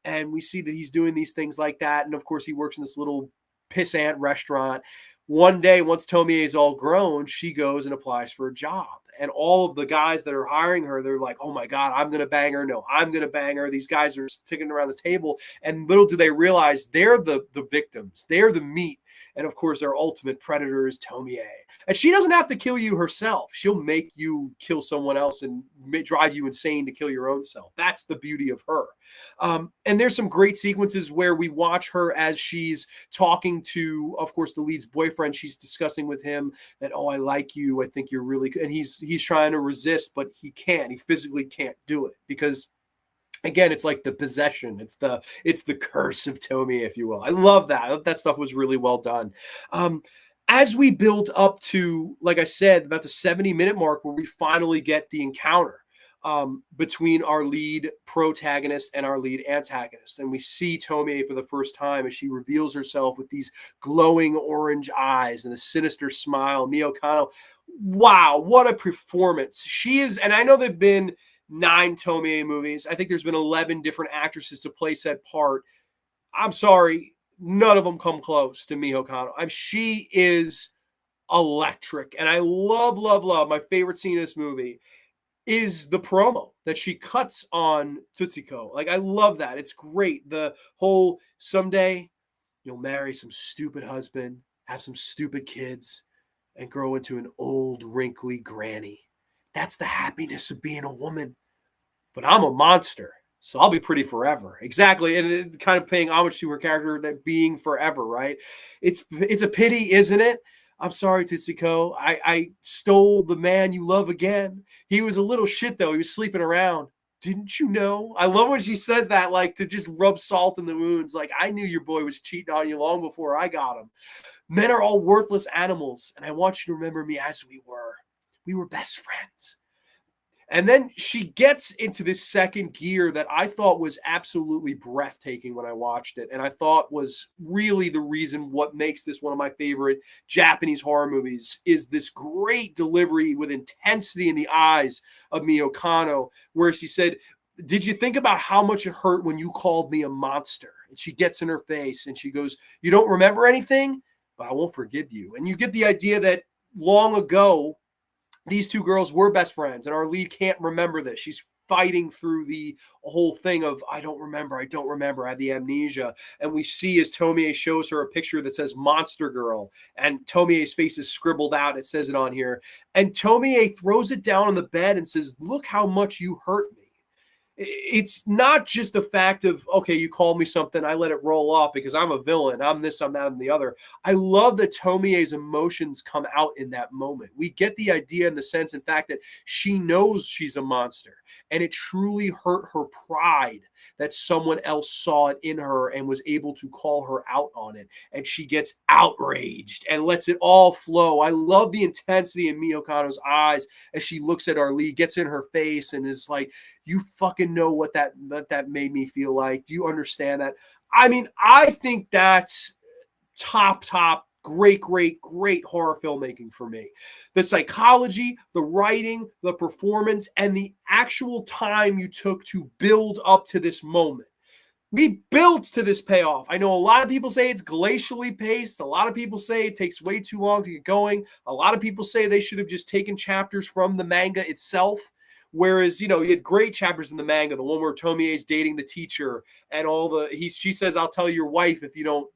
And we see that he's doing these things like that. And of course, he works in this little pissant restaurant. One day, once Tomie is all grown, she goes and applies for a job. And all of the guys that are hiring her, they're like, "Oh my God, I'm going to bang her. No, I'm going to bang her." These guys are sitting around the table. And little do they realize they're the victims. They're the meat. And of course, our ultimate predator is Tomie. And she doesn't have to kill you herself. She'll make you kill someone else and drive you insane to kill your own self. That's the beauty of her. And there's some great sequences where we watch her as she's talking to, of course, the lead's boyfriend. She's discussing with him that, "Oh, I like you. I think you're really good." And he's trying to resist, but he can't. He physically can't do it because, again, it's like the possession. It's the curse of Tomie, if you will. I love that. That stuff was really well done. As we build up to, like I said, about the 70-minute mark where we finally get the encounter between our lead protagonist and our lead antagonist. And we see Tomie for the first time as she reveals herself with these glowing orange eyes and a sinister smile. Mio Kano, wow, what a performance. She is, and I know there've been 9 Tomie movies. I think there's been 11 different actresses to play said part. I'm sorry, none of them come close to Miho Kano. She is electric. And I love, love, love. My favorite scene in this movie is the promo that she cuts on Tutsuko. Like, I love that. It's great. The whole, someday you'll marry some stupid husband, have some stupid kids, and grow into an old, wrinkly granny. That's the happiness of being a woman. but I'm a monster. So I'll be pretty forever. Exactly. And it, kind of paying homage to her character, that being forever, right? It's a pity, isn't it? I'm sorry, Tetsuko. I stole the man you love again. He was a little shit, though. He was sleeping around. Didn't you know? I love when she says that, like to just rub salt in the wounds. Like, I knew your boy was cheating on you long before I got him. Men are all worthless animals, and I want you to remember me as we were. We were best friends. And then she gets into this second gear that I thought was absolutely breathtaking when I watched it. And I thought was really the reason what makes this one of my favorite Japanese horror movies is this great delivery with intensity in the eyes of Mio Kano, where she said, did you think about how much it hurt when you called me a monster? And she gets in her face and she goes, you don't remember anything, but I won't forgive you. And you get the idea that long ago, these two girls were best friends, and our lead can't remember this. She's fighting through the whole thing of, I don't remember, I had the amnesia. And we see as Tomie shows her a picture that says Monster Girl, and Tomie's face is scribbled out. It says it on here. And Tomie throws it down on the bed and says, look how much you hurt me. It's not just a fact of, okay, you called me something, I let it roll off because I'm a villain, I'm this, I'm that, I'm the other. I love that Tomie's emotions come out in that moment. We get the idea in the sense, in fact, that she knows she's a monster, and it truly hurt her pride that someone else saw it in her and was able to call her out on it. And she gets outraged and lets it all flow. I love the intensity in Mio Kano's eyes as she looks at our lead, gets in her face, and is like, you fucking know what that made me feel like. Do you understand that? I mean, I think that's top, great horror filmmaking for me. The psychology, the writing, the performance, and the actual time you took to build up to this moment. We built to this payoff. I know a lot of people say it's glacially paced. A lot of people say it takes way too long to get going. A lot of people say they should have just taken chapters from the manga itself. Whereas, you had great chapters in the manga, the one where Tomie is dating the teacher and she says, I'll tell your wife if you don't,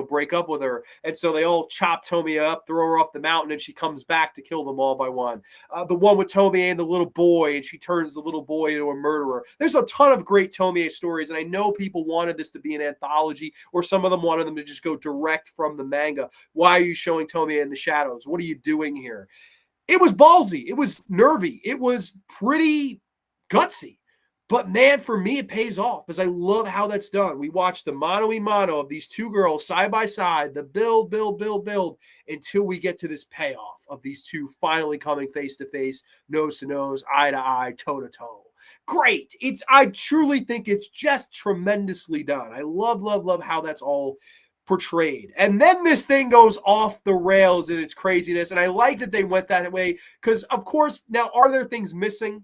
break up with her. And so they all chop Tomie up, throw her off the mountain, and she comes back to kill them all by one. The one with Tomie and the little boy, and she turns the little boy into a murderer. There's a ton of great Tomie stories, and I know people wanted this to be an anthology, or some of them wanted them to just go direct from the manga. Why are you showing Tomie in the shadows? What are you doing here? It was ballsy. It was nervy. It was pretty gutsy. But man, for me, it pays off because I love how that's done. We watched the mano-a-mano of these two girls side by side, the build, until we get to this payoff of these two finally coming face to face, nose to nose, eye to eye, toe to toe. Great. I truly think it's just tremendously done. I love how that's all portrayed. And then this thing goes off the rails in its craziness. And I like that they went that way because, of course, now, are there things missing?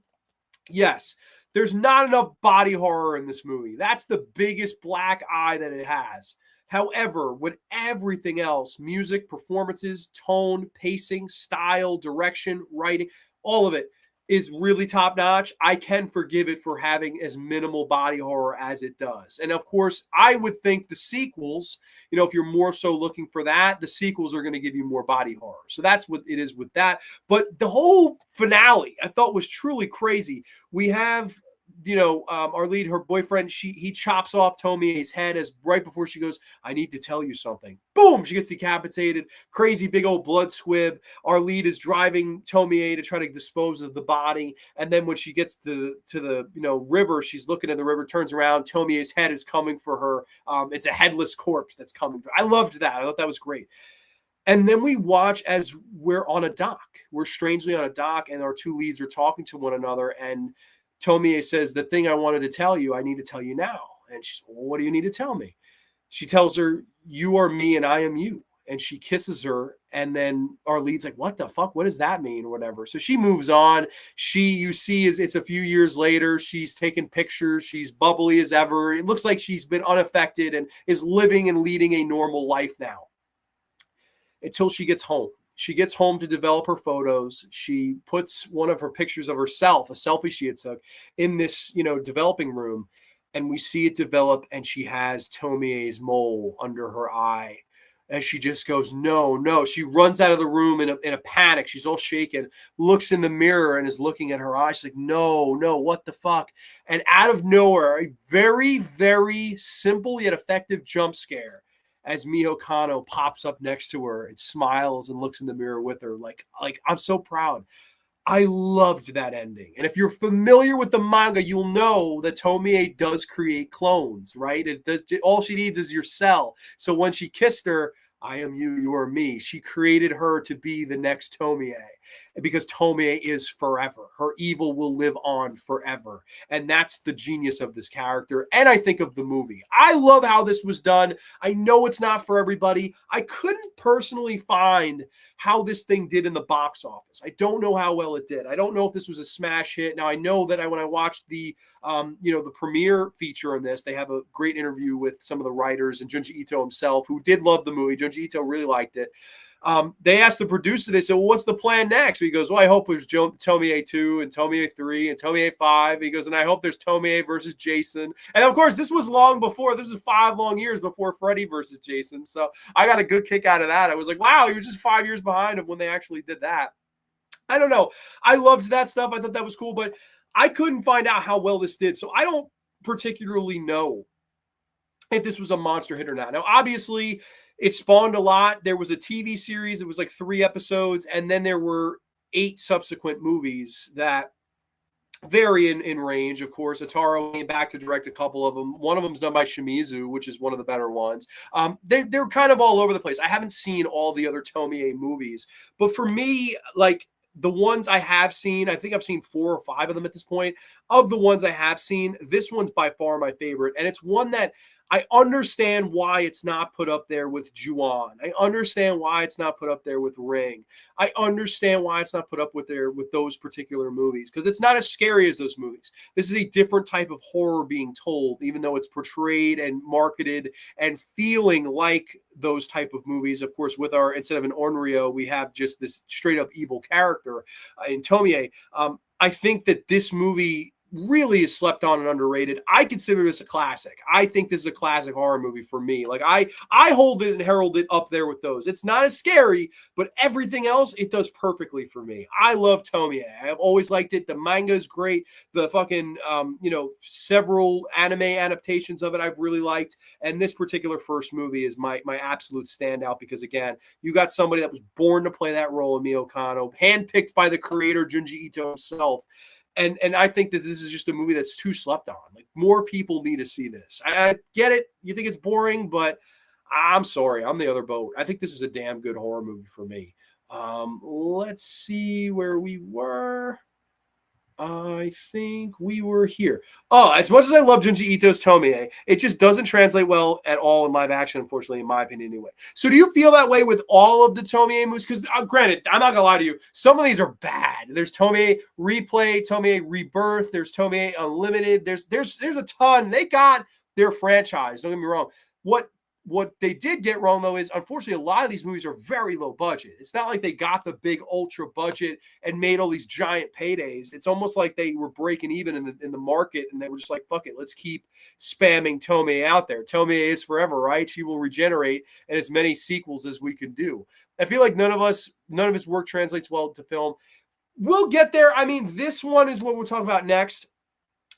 Yes. There's not enough body horror in this movie. That's the biggest black eye that it has. However, with everything else, music, performances, tone, pacing, style, direction, writing, all of it is really top notch. I can forgive it for having as minimal body horror as it does. And of course, I would think the sequels, if you're more so looking for that, the sequels are going to give you more body horror. So that's what it is with that. But the whole finale I thought was truly crazy. We have, our lead, her boyfriend, he chops off Tomie's head as right before she goes, I need to tell you something. Boom, she gets decapitated. Crazy big old blood squib. Our lead is driving Tomie to try to dispose of the body. And then when she gets to the river, she's looking at the river, turns around, Tomie's head is coming for her. It's a headless corpse that's coming. I loved that. I thought that was great. And then we watch as we're on a dock. We're strangely on a dock, and our two leads are talking to one another, and Tomie says, the thing I wanted to tell you, I need to tell you now. And she's, well, what do you need to tell me? She tells her, you are me and I am you. And she kisses her. And then our lead's like, what the fuck? What does that mean? Or whatever. So she moves on. You see, it's a few years later. She's taking pictures. She's bubbly as ever. It looks like she's been unaffected and is living and leading a normal life now. Until she gets home. She gets home to develop her photos. She puts one of her pictures of herself, a selfie she had took, in this, developing room. And we see it develop, and she has Tomie's mole under her eye. And she just goes, no, no. She runs out of the room in a panic. She's all shaken, looks in the mirror and is looking at her eyes. She's like, no, no, what the fuck? And out of nowhere, a very, very simple yet effective jump scare as Miho Kano pops up next to her and smiles and looks in the mirror with her. Like I'm so proud. I loved that ending. And if you're familiar with the manga, you'll know that Tomie does create clones, right? It does. All she needs is your cell. So when she kissed her, I am you, you are me. She created her to be the next Tomie because Tomie is forever. Her evil will live on forever. And that's the genius of this character. And I think of the movie. I love how this was done. I know it's not for everybody. I couldn't personally find how this thing did in the box office. I don't know how well it did. I don't know if this was a smash hit. Now I know that when I watched the the premiere feature on this, they have a great interview with some of the writers and Junji Ito himself, who did love the movie. Junji Ito really liked it. They asked the producer, they said, well, what's the plan next? So he goes, well, I hope there's Tomie 2 and Tomie 3 and Tomie 5. He goes, and I hope there's Tomie versus Jason. And of course, this was long before. This was 5 long years before Freddy versus Jason. So I got a good kick out of that. I was like, wow, he was just 5 years behind of when they actually did that. I don't know. I loved that stuff. I thought that was cool, but I couldn't find out how well this did. So I don't particularly know if this was a monster hit or not. Now, obviously, it spawned a lot. There was a TV series. It was like 3 episodes. And then there were 8 subsequent movies that vary in range. Of course, Ataro came back to direct a couple of them. One of them is done by Shimizu, which is one of the better ones. They're kind of all over the place. I haven't seen all the other Tomie movies. But for me, like, the ones I have seen, I think I've seen 4 or 5 of them at this point. Of the ones I have seen, this one's by far my favorite. And it's one that I understand why it's not put up there with Ju-On. I understand why it's not put up there with Ring. I understand why it's not put up with those particular movies, because it's not as scary as those movies. This is a different type of horror being told, even though it's portrayed and marketed and feeling like those type of movies. Of course, with our, instead of an Onryo, we have just this straight up evil character in Tomie. I think that this movie really is slept on and underrated. I consider this a classic. I think this is a classic horror movie for me. Like I hold it and herald it up there with those. It's not as scary, but everything else, it does perfectly for me. I love Tomie. I've always liked it. The manga is great. The fucking, several anime adaptations of it I've really liked. And this particular first movie is my absolute standout because, again, you got somebody that was born to play that role in Miho Kano, handpicked by the creator, Junji Ito himself. And I think that this is just a movie that's too slept on. Like, more people need to see this. I get it. You think it's boring, but I'm sorry. I'm the other boat. I think this is a damn good horror movie for me. Let's see where we were. I think we were here. Oh, as much as I love Junji Ito's Tomie, it just doesn't translate well at all in live action, unfortunately, in my opinion anyway. So do you feel that way with all of the Tomie movies? Because granted, I'm not going to lie to you, some of these are bad. There's Tomie Replay, Tomie Rebirth, there's Tomie Unlimited. There's a ton. They got their franchise. Don't get me wrong. What they did get wrong, though, is unfortunately a lot of these movies are very low budget. It's not like they got the big ultra budget and made all these giant paydays. It's almost like they were breaking even in the market, and they were just like, fuck it, let's keep spamming Tomie out there. Tomie is forever, right? She will regenerate, and as many sequels as we can do. I feel like none of its work translates well to film. We'll get there. I mean, this one is what we'll talk about next,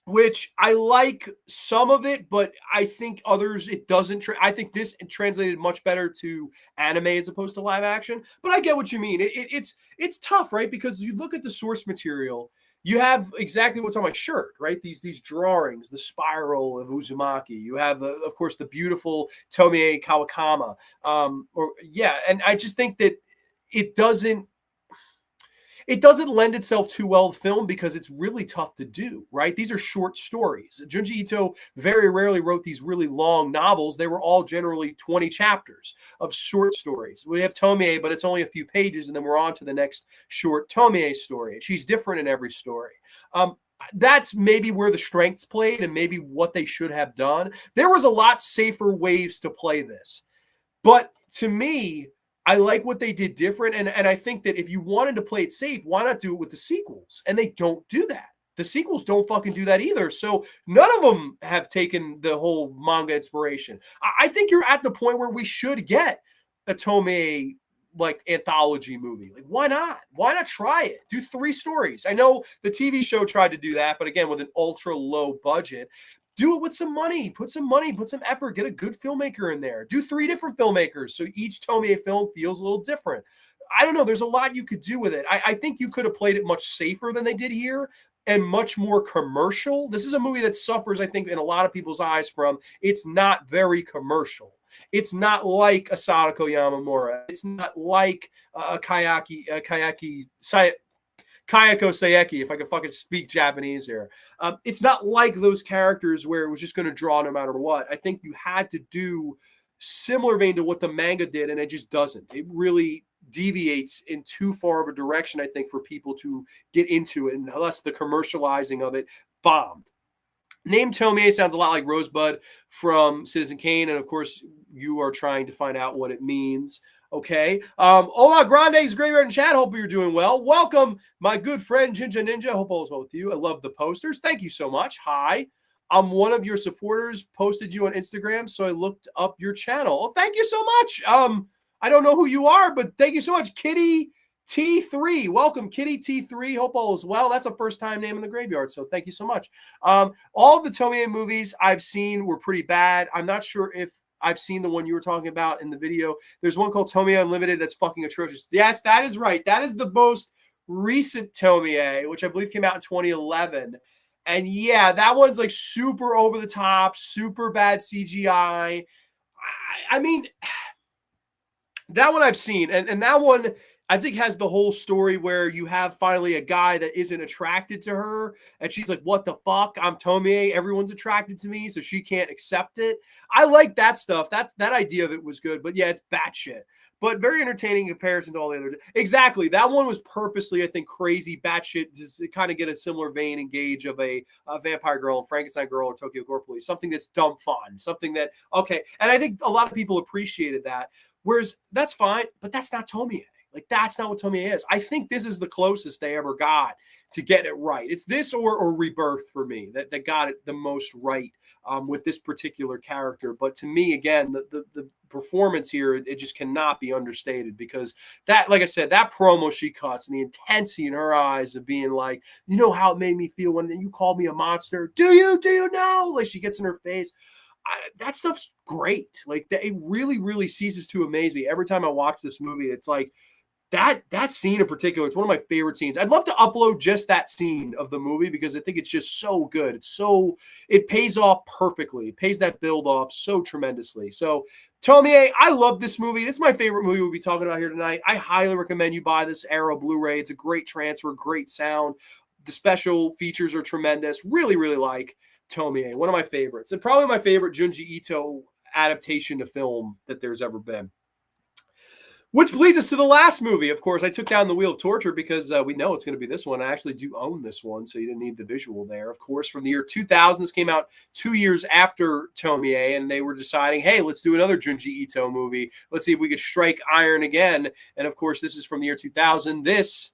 which I like some of it, but I think others, it doesn't. I think this translated much better to anime as opposed to live action, but I get what you mean. It's tough, right? Because you look at the source material, you have exactly what's on my shirt, right? These drawings, the spiral of Uzumaki. You have, of course, the beautiful Tomie Kawakama. And I just think that it doesn't lend itself too well to film because it's really tough to do, right? These are short stories. Junji Ito very rarely wrote these really long novels. They were all generally 20 chapters of short stories. We have Tomie, but it's only a few pages, and then we're on to the next short Tomie story. And she's different in every story. That's maybe where the strengths played and maybe what they should have done. There was a lot safer ways to play this. But to me, I like what they did different. And I think that if you wanted to play it safe, why not do it with the sequels? And they don't do that. The sequels don't fucking do that either. So none of them have taken the whole manga inspiration. I think you're at the point where we should get a Tomie like anthology movie. Like, why not? Why not try it? Do 3 stories. I know the TV show tried to do that, but again, with an ultra low budget. Do it with some money. Put some effort. Get a good filmmaker in there. Do 3 different filmmakers so each Tomie film feels a little different. I don't know. There's a lot you could do with it. I think you could have played it much safer than they did here and much more commercial. This is a movie that suffers, I think, in a lot of people's eyes from it's not very commercial. It's not like a Sadako Yamamura. It's not like Kayako Saeki, if I can fucking speak Japanese here. It's not like those characters where it was just going to draw no matter what. I think you had to do similar vein to what the manga did, and it just doesn't. It really deviates in too far of a direction, I think, for people to get into it, and thus the commercializing of it bombed. Name Tomie sounds a lot like Rosebud from Citizen Kane, and of course, you are trying to find out what it means. Okay. Hola Grande's Graveyard in chat. Hope you're doing well. Welcome, my good friend Jinja Ninja. Hope all is well with you. I love the posters. Thank you so much. Hi. I'm one of your supporters. Posted you on Instagram, so I looked up your channel. Oh, thank you so much. I don't know who you are, but thank you so much, Kitty T3. Welcome, Kitty T3. Hope all is well. That's a first-time name in the graveyard, so thank you so much. All of the Tomie movies I've seen were pretty bad. I'm not sure if I've seen the one you were talking about in the video. There's one called Tomie Unlimited that's fucking atrocious. Yes, that is right. That is the most recent Tomie, which I believe came out in 2011. And yeah, that one's like super over the top, super bad CGI. I mean, that one I've seen. And that one, I think, has the whole story where you have finally a guy that isn't attracted to her. And she's like, what the fuck? I'm Tomie. Everyone's attracted to me. So she can't accept it. I like that stuff. That idea of it was good. But yeah, it's batshit. But very entertaining in comparison to all the others. Exactly. That one was purposely, I think, crazy batshit to kind of get a similar vein and gauge of a Vampire Girl and Frankenstein Girl or Tokyo Gore Police. Something that's dumb fun. Something that, okay. And I think a lot of people appreciated that. Whereas that's fine, but that's not Tomie. Like, that's not what Tomie is. I think this is the closest they ever got to get it right. It's this or Rebirth for me that got it the most right with this particular character. But to me, again, the performance here, it just cannot be understated because that, like I said, that promo she cuts and the intensity in her eyes of being like, you know how it made me feel when you called me a monster? Do you know? Like, she gets in her face. That stuff's great. Like, it really, really ceases to amaze me. Every time I watch this movie, it's like, that scene in particular, it's one of my favorite scenes. I'd love to upload just that scene of the movie because I think it's just so good. It pays off perfectly. It pays that build off so tremendously. So Tomie, I love this movie. This is my favorite movie we'll be talking about here tonight. I highly recommend you buy this Arrow Blu-ray. It's a great transfer, great sound. The special features are tremendous. Really, really like Tomie. One of my favorites. And probably my favorite Junji Ito adaptation to film that there's ever been. Which leads us to the last movie. Of course, I took down the Wheel of Torture because we know it's going to be this one. I actually do own this one, so you didn't need the visual there. Of course, from the year 2000, this came out 2 years after Tomie, and they were deciding, hey, let's do another Junji Ito movie. Let's see if we could strike iron again. And of course, this is from the year 2000. This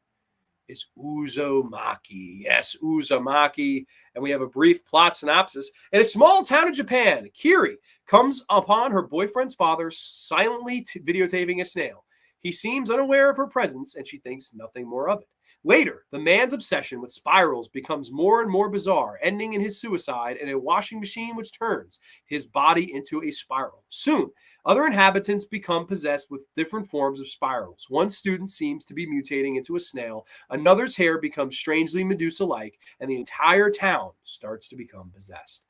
is Uzumaki. Yes, Uzumaki. And we have a brief plot synopsis. In a small town in Japan, Kiri comes upon her boyfriend's father silently videotaping a snail. He seems unaware of her presence, and she thinks nothing more of it. Later, the man's obsession with spirals becomes more and more bizarre, ending in his suicide in a washing machine which turns his body into a spiral. Soon, other inhabitants become possessed with different forms of spirals. One student seems to be mutating into a snail, another's hair becomes strangely Medusa-like, and the entire town starts to become possessed.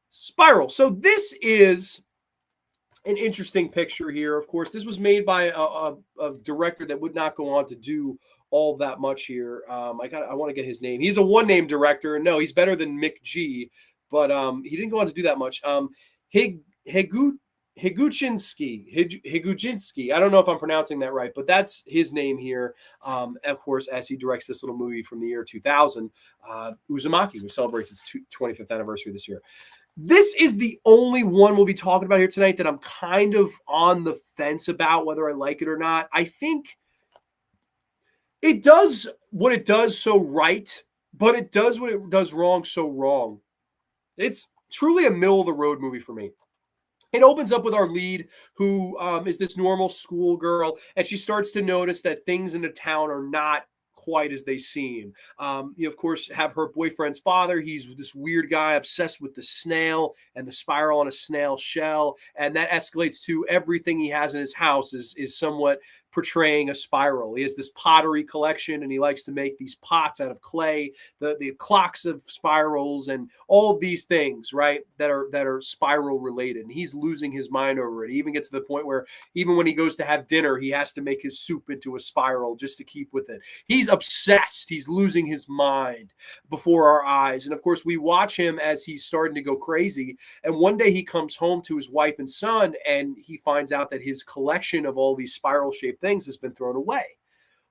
Spiral. So this is an interesting picture here. Of course, this was made by a director that would not go on to do all that much here. I want to get his name. He's a one-name director. No, he's better than Mick G, but he didn't go on to do that much. Higuchinsky. I don't know if I'm pronouncing that right, but that's his name here. Of course, as he directs this little movie from the year 2000, Uzumaki, which celebrates its 25th anniversary this year. This is the only one we'll be talking about here tonight that I'm kind of on the fence about whether I like it or not. I think it does what it does so right, but it does what it does wrong so wrong. It's truly a middle-of-the-road movie for me. It opens up with our lead, who is this normal schoolgirl, and she starts to notice that things in the town are not quite as they seem. You, of course, have her boyfriend's father. He's this weird guy obsessed with the snail and the spiral on a snail shell, and that escalates to everything he has in his house is somewhat portraying a spiral. He has this pottery collection, and he likes to make these pots out of clay, the clocks of spirals, and all of these things, right, that are spiral related. And he's losing his mind over it. He even gets to the point where even when he goes to have dinner, he has to make his soup into a spiral just to keep with it. He's obsessed. He's losing his mind before our eyes. And of course, we watch him as he's starting to go crazy. And one day he comes home to his wife and son, and he finds out that his collection of all these spiral shaped things has been thrown away.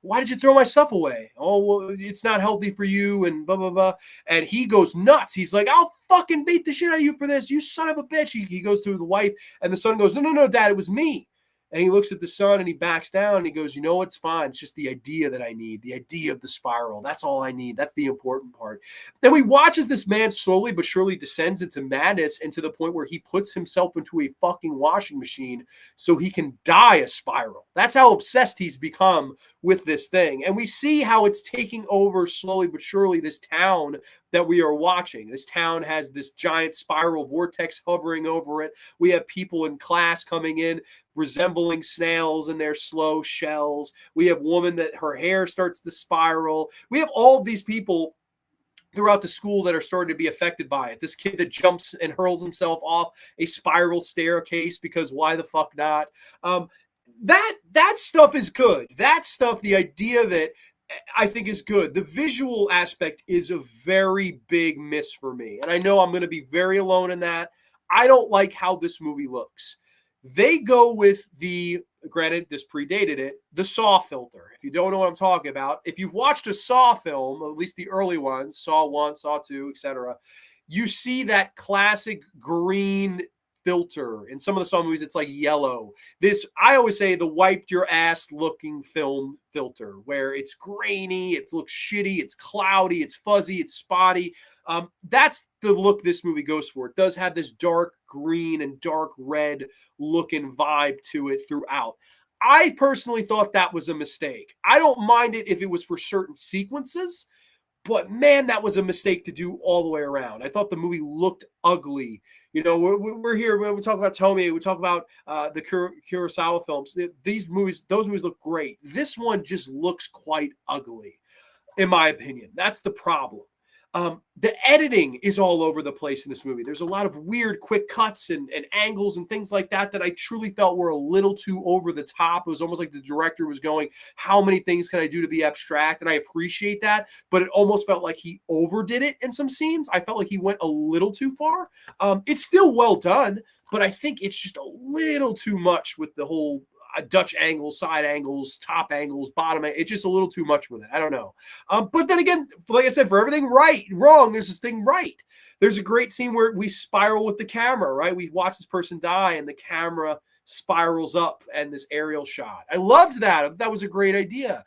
Why did you throw my stuff away? Oh, well, it's not healthy for you, and blah, blah, blah. And he goes nuts. He's like, I'll fucking beat the shit out of you for this, you son of a bitch. He goes to the wife, and the son goes, no, Dad, it was me. And he looks at the son and he backs down and he goes, you know what? It's fine. It's just the idea that I need, the idea of the spiral. That's all I need. That's the important part. Then we watch as this man slowly but surely descends into madness, and to the point where he puts himself into a fucking washing machine so he can dye a spiral. That's how obsessed he's become with this thing. And we see how it's taking over slowly but surely this town that we are watching. This town has this giant spiral vortex hovering over it. We have people in class coming in resembling snails in their slow shells. We have woman that her hair starts to spiral. We have all of these people throughout the school that are starting to be affected by it. This kid that jumps and hurls himself off a spiral staircase because why the fuck not? That stuff is good. That stuff, the idea of it, I think is good. The visual aspect is a very big miss for me. And I know I'm going to be very alone in that. I don't like how this movie looks. They go with granted, this predated it, the Saw filter. If you don't know what I'm talking about, if you've watched a Saw film, at least the early ones, Saw 1, Saw 2, etc., you see that classic green filter. In some of the Saw movies, it's like yellow. This, I always say, the wiped your ass looking film filter, where it's grainy, it looks shitty, it's cloudy, it's fuzzy, it's spotty. That's the look this movie goes for. It does have this dark green and dark red looking vibe to it throughout. I personally thought that was a mistake. I don't mind it if it was for certain sequences, but man, that was a mistake to do all the way around. I thought the movie looked ugly. You know, we're here when we talk about Tomie, we talk about the Kurosawa films. Those movies look great. This one just looks quite ugly, in my opinion. That's the problem. The editing is all over the place in this movie. There's a lot of weird quick cuts and angles and things like that I truly felt were a little too over the top. It was almost like the director was going, how many things can I do to be abstract? And I appreciate that, but it almost felt like he overdid it in some scenes. I felt like he went a little too far. It's still well done, but I think it's just a little too much with the whole Dutch angles, side angles, top angles, bottom. It's just a little too much with it. I don't know. But then again, like I said, for everything wrong, there's this thing right. There's a great scene where we spiral with the camera, right? We watch this person die and the camera spirals up and this aerial shot. I loved that. That was a great idea.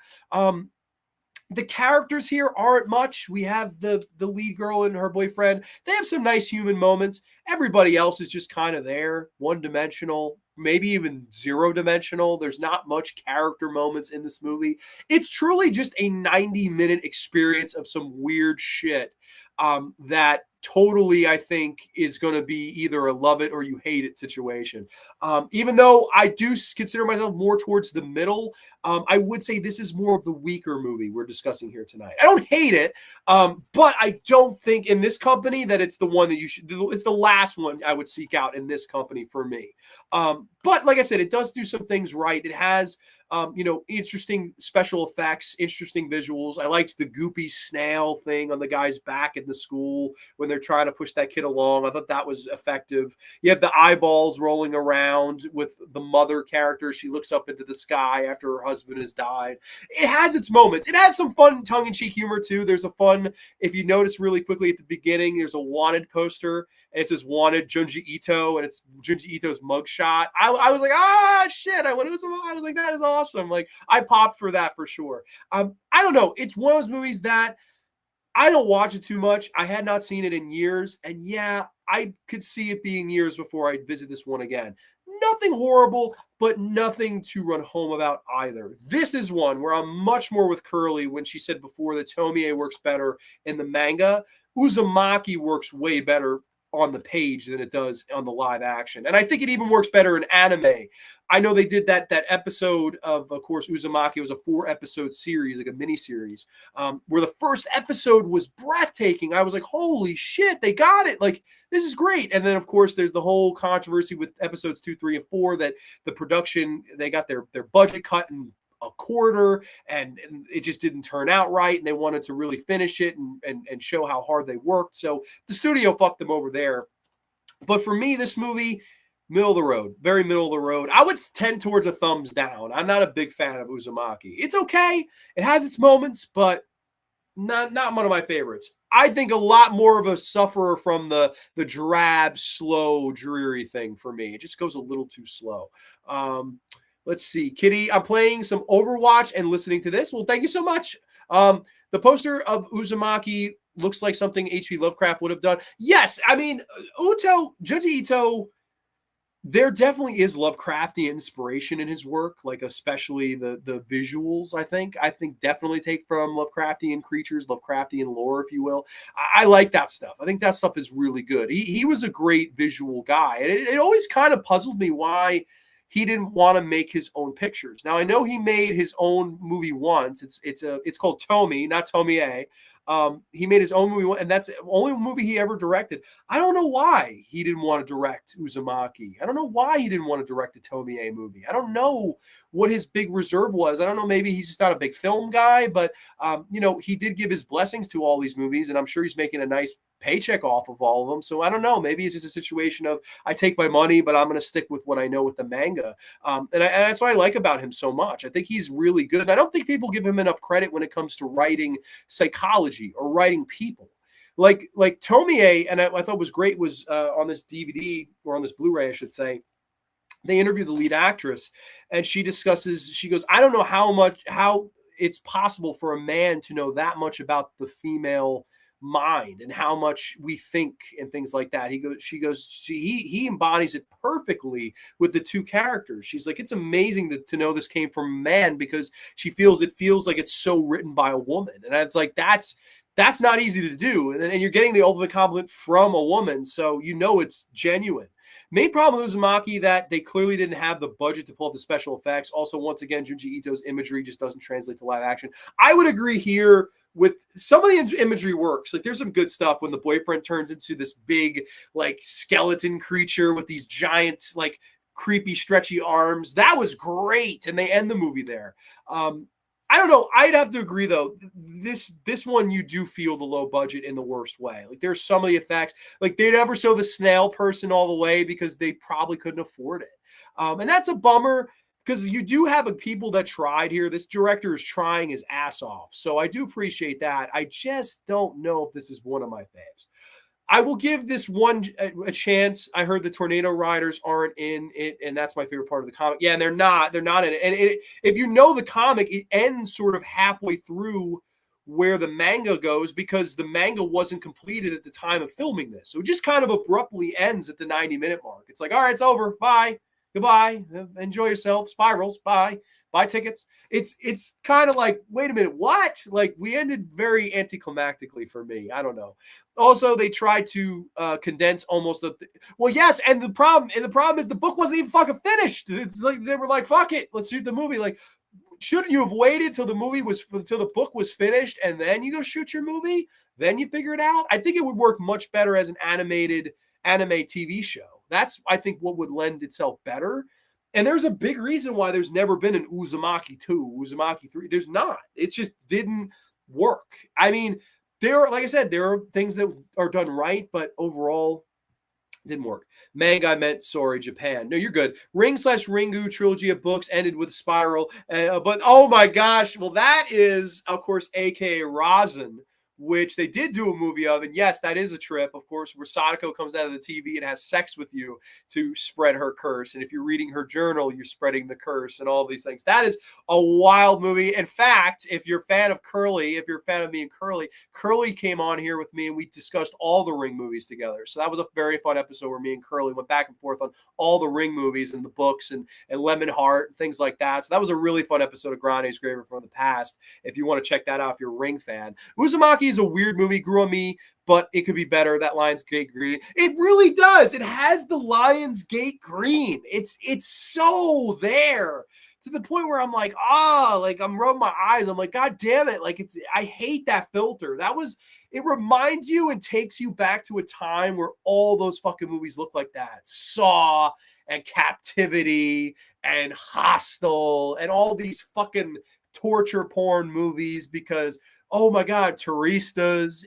The characters here aren't much. We have the lead girl and her boyfriend. They have some nice human moments. Everybody else is just kind of there, one-dimensional, maybe even zero-dimensional. There's not much character moments in this movie. It's truly just a 90-minute experience of some weird shit that totally, I think, is going to be either a love it or you hate it situation. Even though I do consider myself more towards the middle, I would say this is more of the weaker movie we're discussing here tonight. I don't hate it, but I don't think in this company that it's the one that you should do. It's the last one I would seek out in this company for me. But like I said, it does do some things right. It has interesting special effects, interesting visuals. I liked the goopy snail thing on the guy's back in the school when they're trying to push that kid along. I thought that was effective. You have the eyeballs rolling around with the mother character. She looks up into the sky after her husband has died. It has its moments. It has some fun tongue-in-cheek humor too. There's a fun, if you notice really quickly at the beginning, there's a wanted poster and it says wanted Junji Ito and it's Junji Ito's mugshot. I was like, shit. I was like, that is awesome. Like I popped for that for sure. I don't know. It's one of those movies that I don't watch it too much. I had not seen it in years. And yeah, I could see it being years before I visit this one again. Nothing horrible, but nothing to run home about either. This is one where I'm much more with Curly when she said before that Tomie works better in the manga. Uzumaki works way better on the page than it does on the live action. And I think it even works better in anime. I know they did that episode of course, Uzumaki was a 4-episode series, like a mini series, where the first episode was breathtaking. I was like, holy shit, they got it. Like, this is great. And then, of course, there's the whole controversy with episodes 2, 3, and 4 that the production, they got their budget cut in a quarter and it just didn't turn out right. And they wanted to really finish it and show how hard they worked. So the studio fucked them over there. But for me, this movie, middle of the road, very middle of the road. I would tend towards a thumbs down. I'm not a big fan of Uzumaki. It's okay. It has its moments, but not one of my favorites. I think a lot more of a sufferer from the drab, slow, dreary thing for me. It just goes a little too slow. Let's see. Kitty, I'm playing some Overwatch and listening to this. Well, thank you so much. The poster of Uzumaki looks like something H.P. Lovecraft would have done. Yes, I mean, Junji Ito, there definitely is Lovecraftian inspiration in his work, like especially the visuals, I think definitely take from Lovecraftian creatures, Lovecraftian lore, if you will. I like that stuff. I think that stuff is really good. He was a great visual guy. And it always kind of puzzled me why he didn't want to make his own pictures. Now, I know he made his own movie once. It's called Tomie, not Tomie. He made his own movie, and that's the only movie he ever directed. I don't know why he didn't want to direct Uzumaki. I don't know why he didn't want to direct a Tomie movie. I don't know what his big reserve was. I don't know. Maybe he's just not a big film guy, but he did give his blessings to all these movies, and I'm sure he's making a nice paycheck off of all of them. So I don't know. Maybe it's just a situation of I take my money, but I'm going to stick with what I know with the manga. And that's what I like about him so much. I think he's really good. And I don't think people give him enough credit when it comes to writing psychology or writing people. Like Tomie, and I thought was great was on this DVD or on this Blu-ray, I should say. They interview the lead actress, and she goes, I don't know how it's possible for a man to know that much about the female mind and how much we think and things like that. He embodies it perfectly with the two characters. She's like, it's amazing to know this came from a man because it feels like it's so written by a woman. And it's like, that's not easy to do. And you're getting the ultimate compliment from a woman. So, it's genuine. Main problem with Uzumaki that they clearly didn't have the budget to pull off the special effects. Also, once again, Junji Ito's imagery just doesn't translate to live action. I would agree here with some of the imagery works. Like, there's some good stuff when the boyfriend turns into this big, like, skeleton creature with these giant, like, creepy, stretchy arms. That was great. And they end the movie there. I don't know. I'd have to agree, though. This one, you do feel the low budget in the worst way. Like, there's some of the effects. Like, they never show the snail person all the way because they probably couldn't afford it. And that's a bummer because you do have people that tried here. This director is trying his ass off. So I do appreciate that. I just don't know if this is one of my faves. I will give this one a chance. I heard the Tornado Riders aren't in it, and that's my favorite part of the comic. Yeah, and they're not in it. And if you know the comic, it ends sort of halfway through where the manga goes because the manga wasn't completed at the time of filming this. So it just kind of abruptly ends at the 90-minute mark. It's like, all right, it's over. Bye. Goodbye. Enjoy yourself. Spirals. Bye. Buy tickets. It's kind of like, wait a minute, what? Like, we ended very anticlimactically for me. I don't know. Also, they tried to condense almost yes, and the problem is the book wasn't even fucking finished. It's like they were like, fuck it, let's shoot the movie. Like, shouldn't you have waited till the book was finished and then you go shoot your movie? Then you figure it out? I think it would work much better as an animated anime TV show. That's, I think, what would lend itself better. And there's a big reason why there's never been an Uzumaki 2, Uzumaki 3. There's not. It just didn't work. I mean, like I said, there are things that are done right, but overall, didn't work. Manga, I meant, sorry, Japan. No, you're good. Ring/Ringu trilogy of books ended with Spiral. But, oh my gosh. Well, that is, of course, a.k.a. Rosin, which they did do a movie of. And yes, that is a trip, of course, where Sadako comes out of the TV and has sex with you to spread her curse. And if you're reading her journal, you're spreading the curse and all these things. That is a wild movie. In fact, if you're a fan of Curly, if you're a fan of me and Curly came on here with me and we discussed all the Ring movies together. So that was a very fun episode where me and Curly went back and forth on all the Ring movies and the books and Lemon Heart and things like that. So that was a really fun episode of Grande's Graver from the past. If you want to check that out, if you're a Ring fan. Uzumaki is a weird movie, grew on me, but it could be better. That Lionsgate green. It really does. It has the Lionsgate green. It's so there to the point where I'm like, like I'm rubbing my eyes. I'm like, God damn it. Like I hate that filter. It reminds you and takes you back to a time where all those fucking movies look like that. Saw and Captivity and Hostel and all these fucking torture porn movies because, oh my God, Turistas,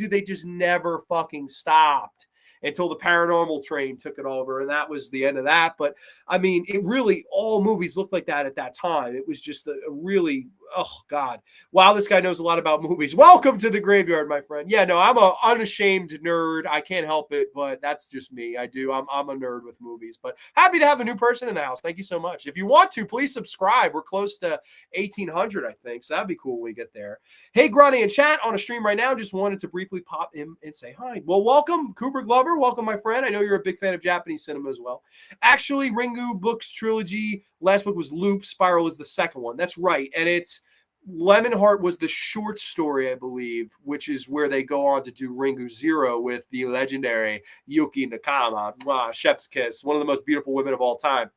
they just never fucking stopped until the Paranormal Train took it over. And that was the end of that. But I mean, it really, all movies looked like that at that time. It was just a really, oh God. Wow, this guy knows a lot about movies. Welcome to the graveyard, my friend. Yeah, no, I'm an unashamed nerd. I can't help it, but that's just me. I'm a nerd with movies, but happy to have a new person in the house. Thank you so much. If you want to, please subscribe. We're close to 1,800, I think. So that'd be cool when we get there. Hey, Grani in chat on a stream right now. Just wanted to briefly pop in and say hi. Well, welcome, Cooper Glover. Welcome, my friend. I know you're a big fan of Japanese cinema as well. Actually, Ringu Books Trilogy. Last book was Loop. Spiral is the second one. That's right. And it's Lemon Heart was the short story, I believe, which is where they go on to do Ringu Zero with the legendary Yuki Nakama. Wow, chef's kiss. One of the most beautiful women of all time.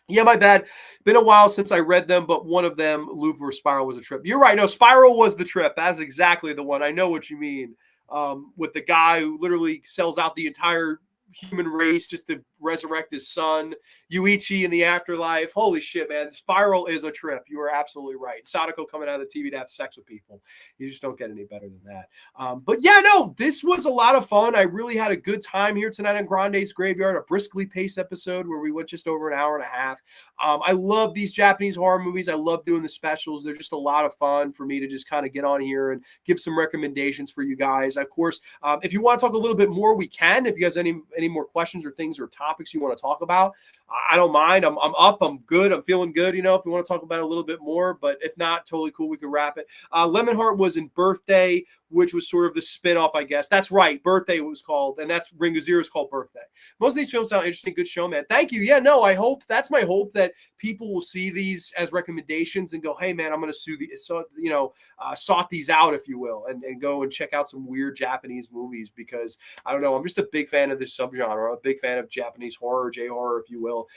Yeah, my bad. Been a while since I read them, but one of them, Loop or Spiral, was a trip. You're right. No, Spiral was the trip. That's exactly the one. I know what you mean. With the guy who literally sells out the entire human race just to resurrect his son, Yuichi in the afterlife. Holy shit, man. Spiral is a trip. You are absolutely right. Sadako coming out of the TV to have sex with people. You just don't get any better than that. But yeah, no, this was a lot of fun. I really had a good time here tonight on Grande's Graveyard, a briskly paced episode where we went just over an hour and a half. I love these Japanese horror movies. I love doing the specials. They're just a lot of fun for me to just kind of get on here and give some recommendations for you guys. Of course, if you want to talk a little bit more, we can. If you guys have any more questions or things or topics you want to talk about, I don't mind. I'm up. I'm good. I'm feeling good. You know, if you want to talk about it a little bit more, but if not, totally cool. We can wrap it. Lemon Heart was in Birthday, which was sort of the spinoff, I guess. That's right. Birthday was called, and that's Ringo Zero is called Birthday. Most of these films sound interesting. Good show, man. Thank you. Yeah, no, that's my hope that people will see these as recommendations and go, hey, man, I'm going to sought these out, if you will, and go and check out some weird Japanese movies because I don't know. I'm just a big fan of this subgenre. I'm a big fan of Japanese horror, J-horror, if you will.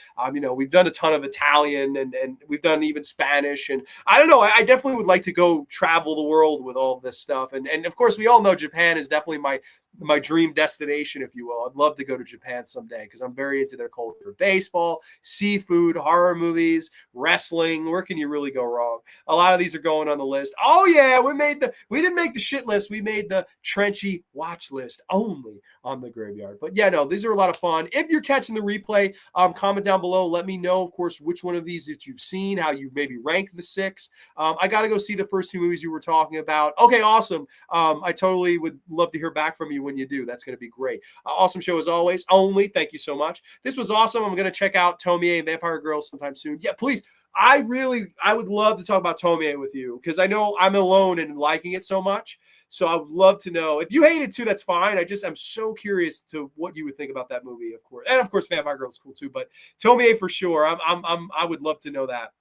We've done a ton of Italian and we've done even Spanish. And I don't know. I definitely would like to go travel the world with all of this stuff. And of course, we all know Japan is definitely my dream destination, if you will. I'd love to go to Japan someday because I'm very into their culture. Baseball, seafood, horror movies, wrestling. Where can you really go wrong? A lot of these are going on the list. Oh yeah, we didn't make the shit list. We made the Trenchy watch list only on the Graveyard. But yeah, no, these are a lot of fun. If you're catching the replay, comment down below. Let me know, of course, which one of these that you've seen, how you maybe rank the 6. I got to go see the first 2 movies you were talking about. Okay, awesome. I totally would love to hear back from you when you do. That's going to be great. Awesome show as always. Only, thank you so much. This was awesome. I'm going to check out Tomie and Vampire Girls sometime soon. Yeah, please. I would love to talk about Tomie with you because I know I'm alone in liking it so much. So I would love to know. If you hate it too, that's fine. I'm so curious to what you would think about that movie, of course. And of course, Vampire Girls is cool too. But Tomie for sure. I would love to know that.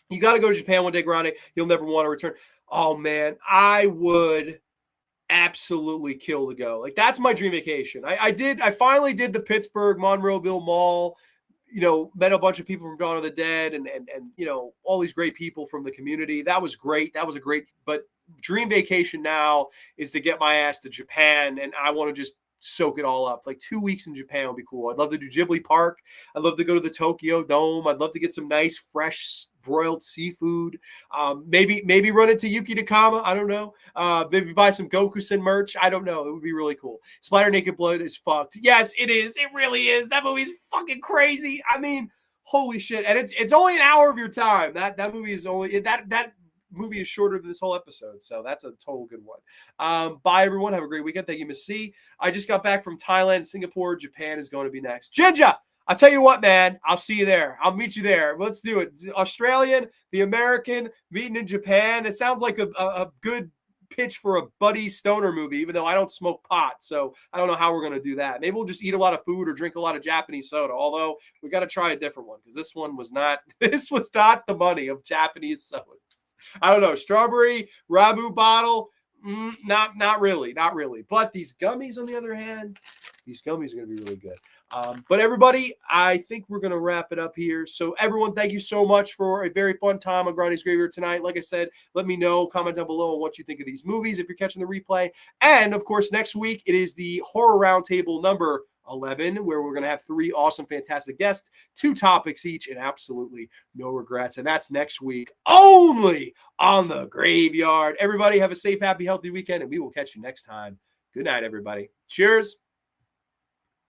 You got to go to Japan one day, Grande. You'll never want to return. Oh man, I would absolutely kill to go. Like that's my dream vacation. I finally did the Pittsburgh Monroeville Mall. Met a bunch of people from Dawn of the Dead and all these great people from the community. That was great. That was a great, but dream vacation now is to get my ass to Japan. And I want to just soak it all up. Like 2 weeks in Japan would be cool. I'd love to do Ghibli Park. I'd love to go to the Tokyo Dome. I'd love to get some nice, fresh, broiled seafood. Maybe run into Yuki Nakama. I don't know. Maybe buy some Goku-sen merch. I don't know. It would be really cool. Splatter Naked Blood is fucked. Yes, it is. It really is. That movie's fucking crazy. I mean, holy shit. And it's only an hour of your time. That movie is only that movie is shorter than this whole episode, so that's a total good one. Bye, everyone. Have a great weekend. Thank you, Miss C. I just got back from Thailand, Singapore. Japan is going to be next. Jinja, I'll tell you what, man. I'll see you there. I'll meet you there. Let's do it. The Australian, the American, meeting in Japan. It sounds like a good pitch for a buddy stoner movie, even though I don't smoke pot, so I don't know how we're going to do that. Maybe we'll just eat a lot of food or drink a lot of Japanese soda, although we got to try a different one because this one was not the money of Japanese sodas. I don't know. Strawberry Rabu bottle, not really. But these gummies, on the other hand, these gummies are going to be really good. But everybody, I think we're going to wrap it up here. So everyone, thank you so much for a very fun time on Granny's Graveyard tonight. Like I said, let me know, comment down below on what you think of these movies if you're catching the replay. And of course, next week, it is the Horror Roundtable number 11, where we're going to have 3 awesome, fantastic guests, 2 topics each, and absolutely no regrets. And that's next week only on the Graveyard. Everybody have a safe, happy, healthy weekend, and we will catch you next time. Good night, everybody. Cheers.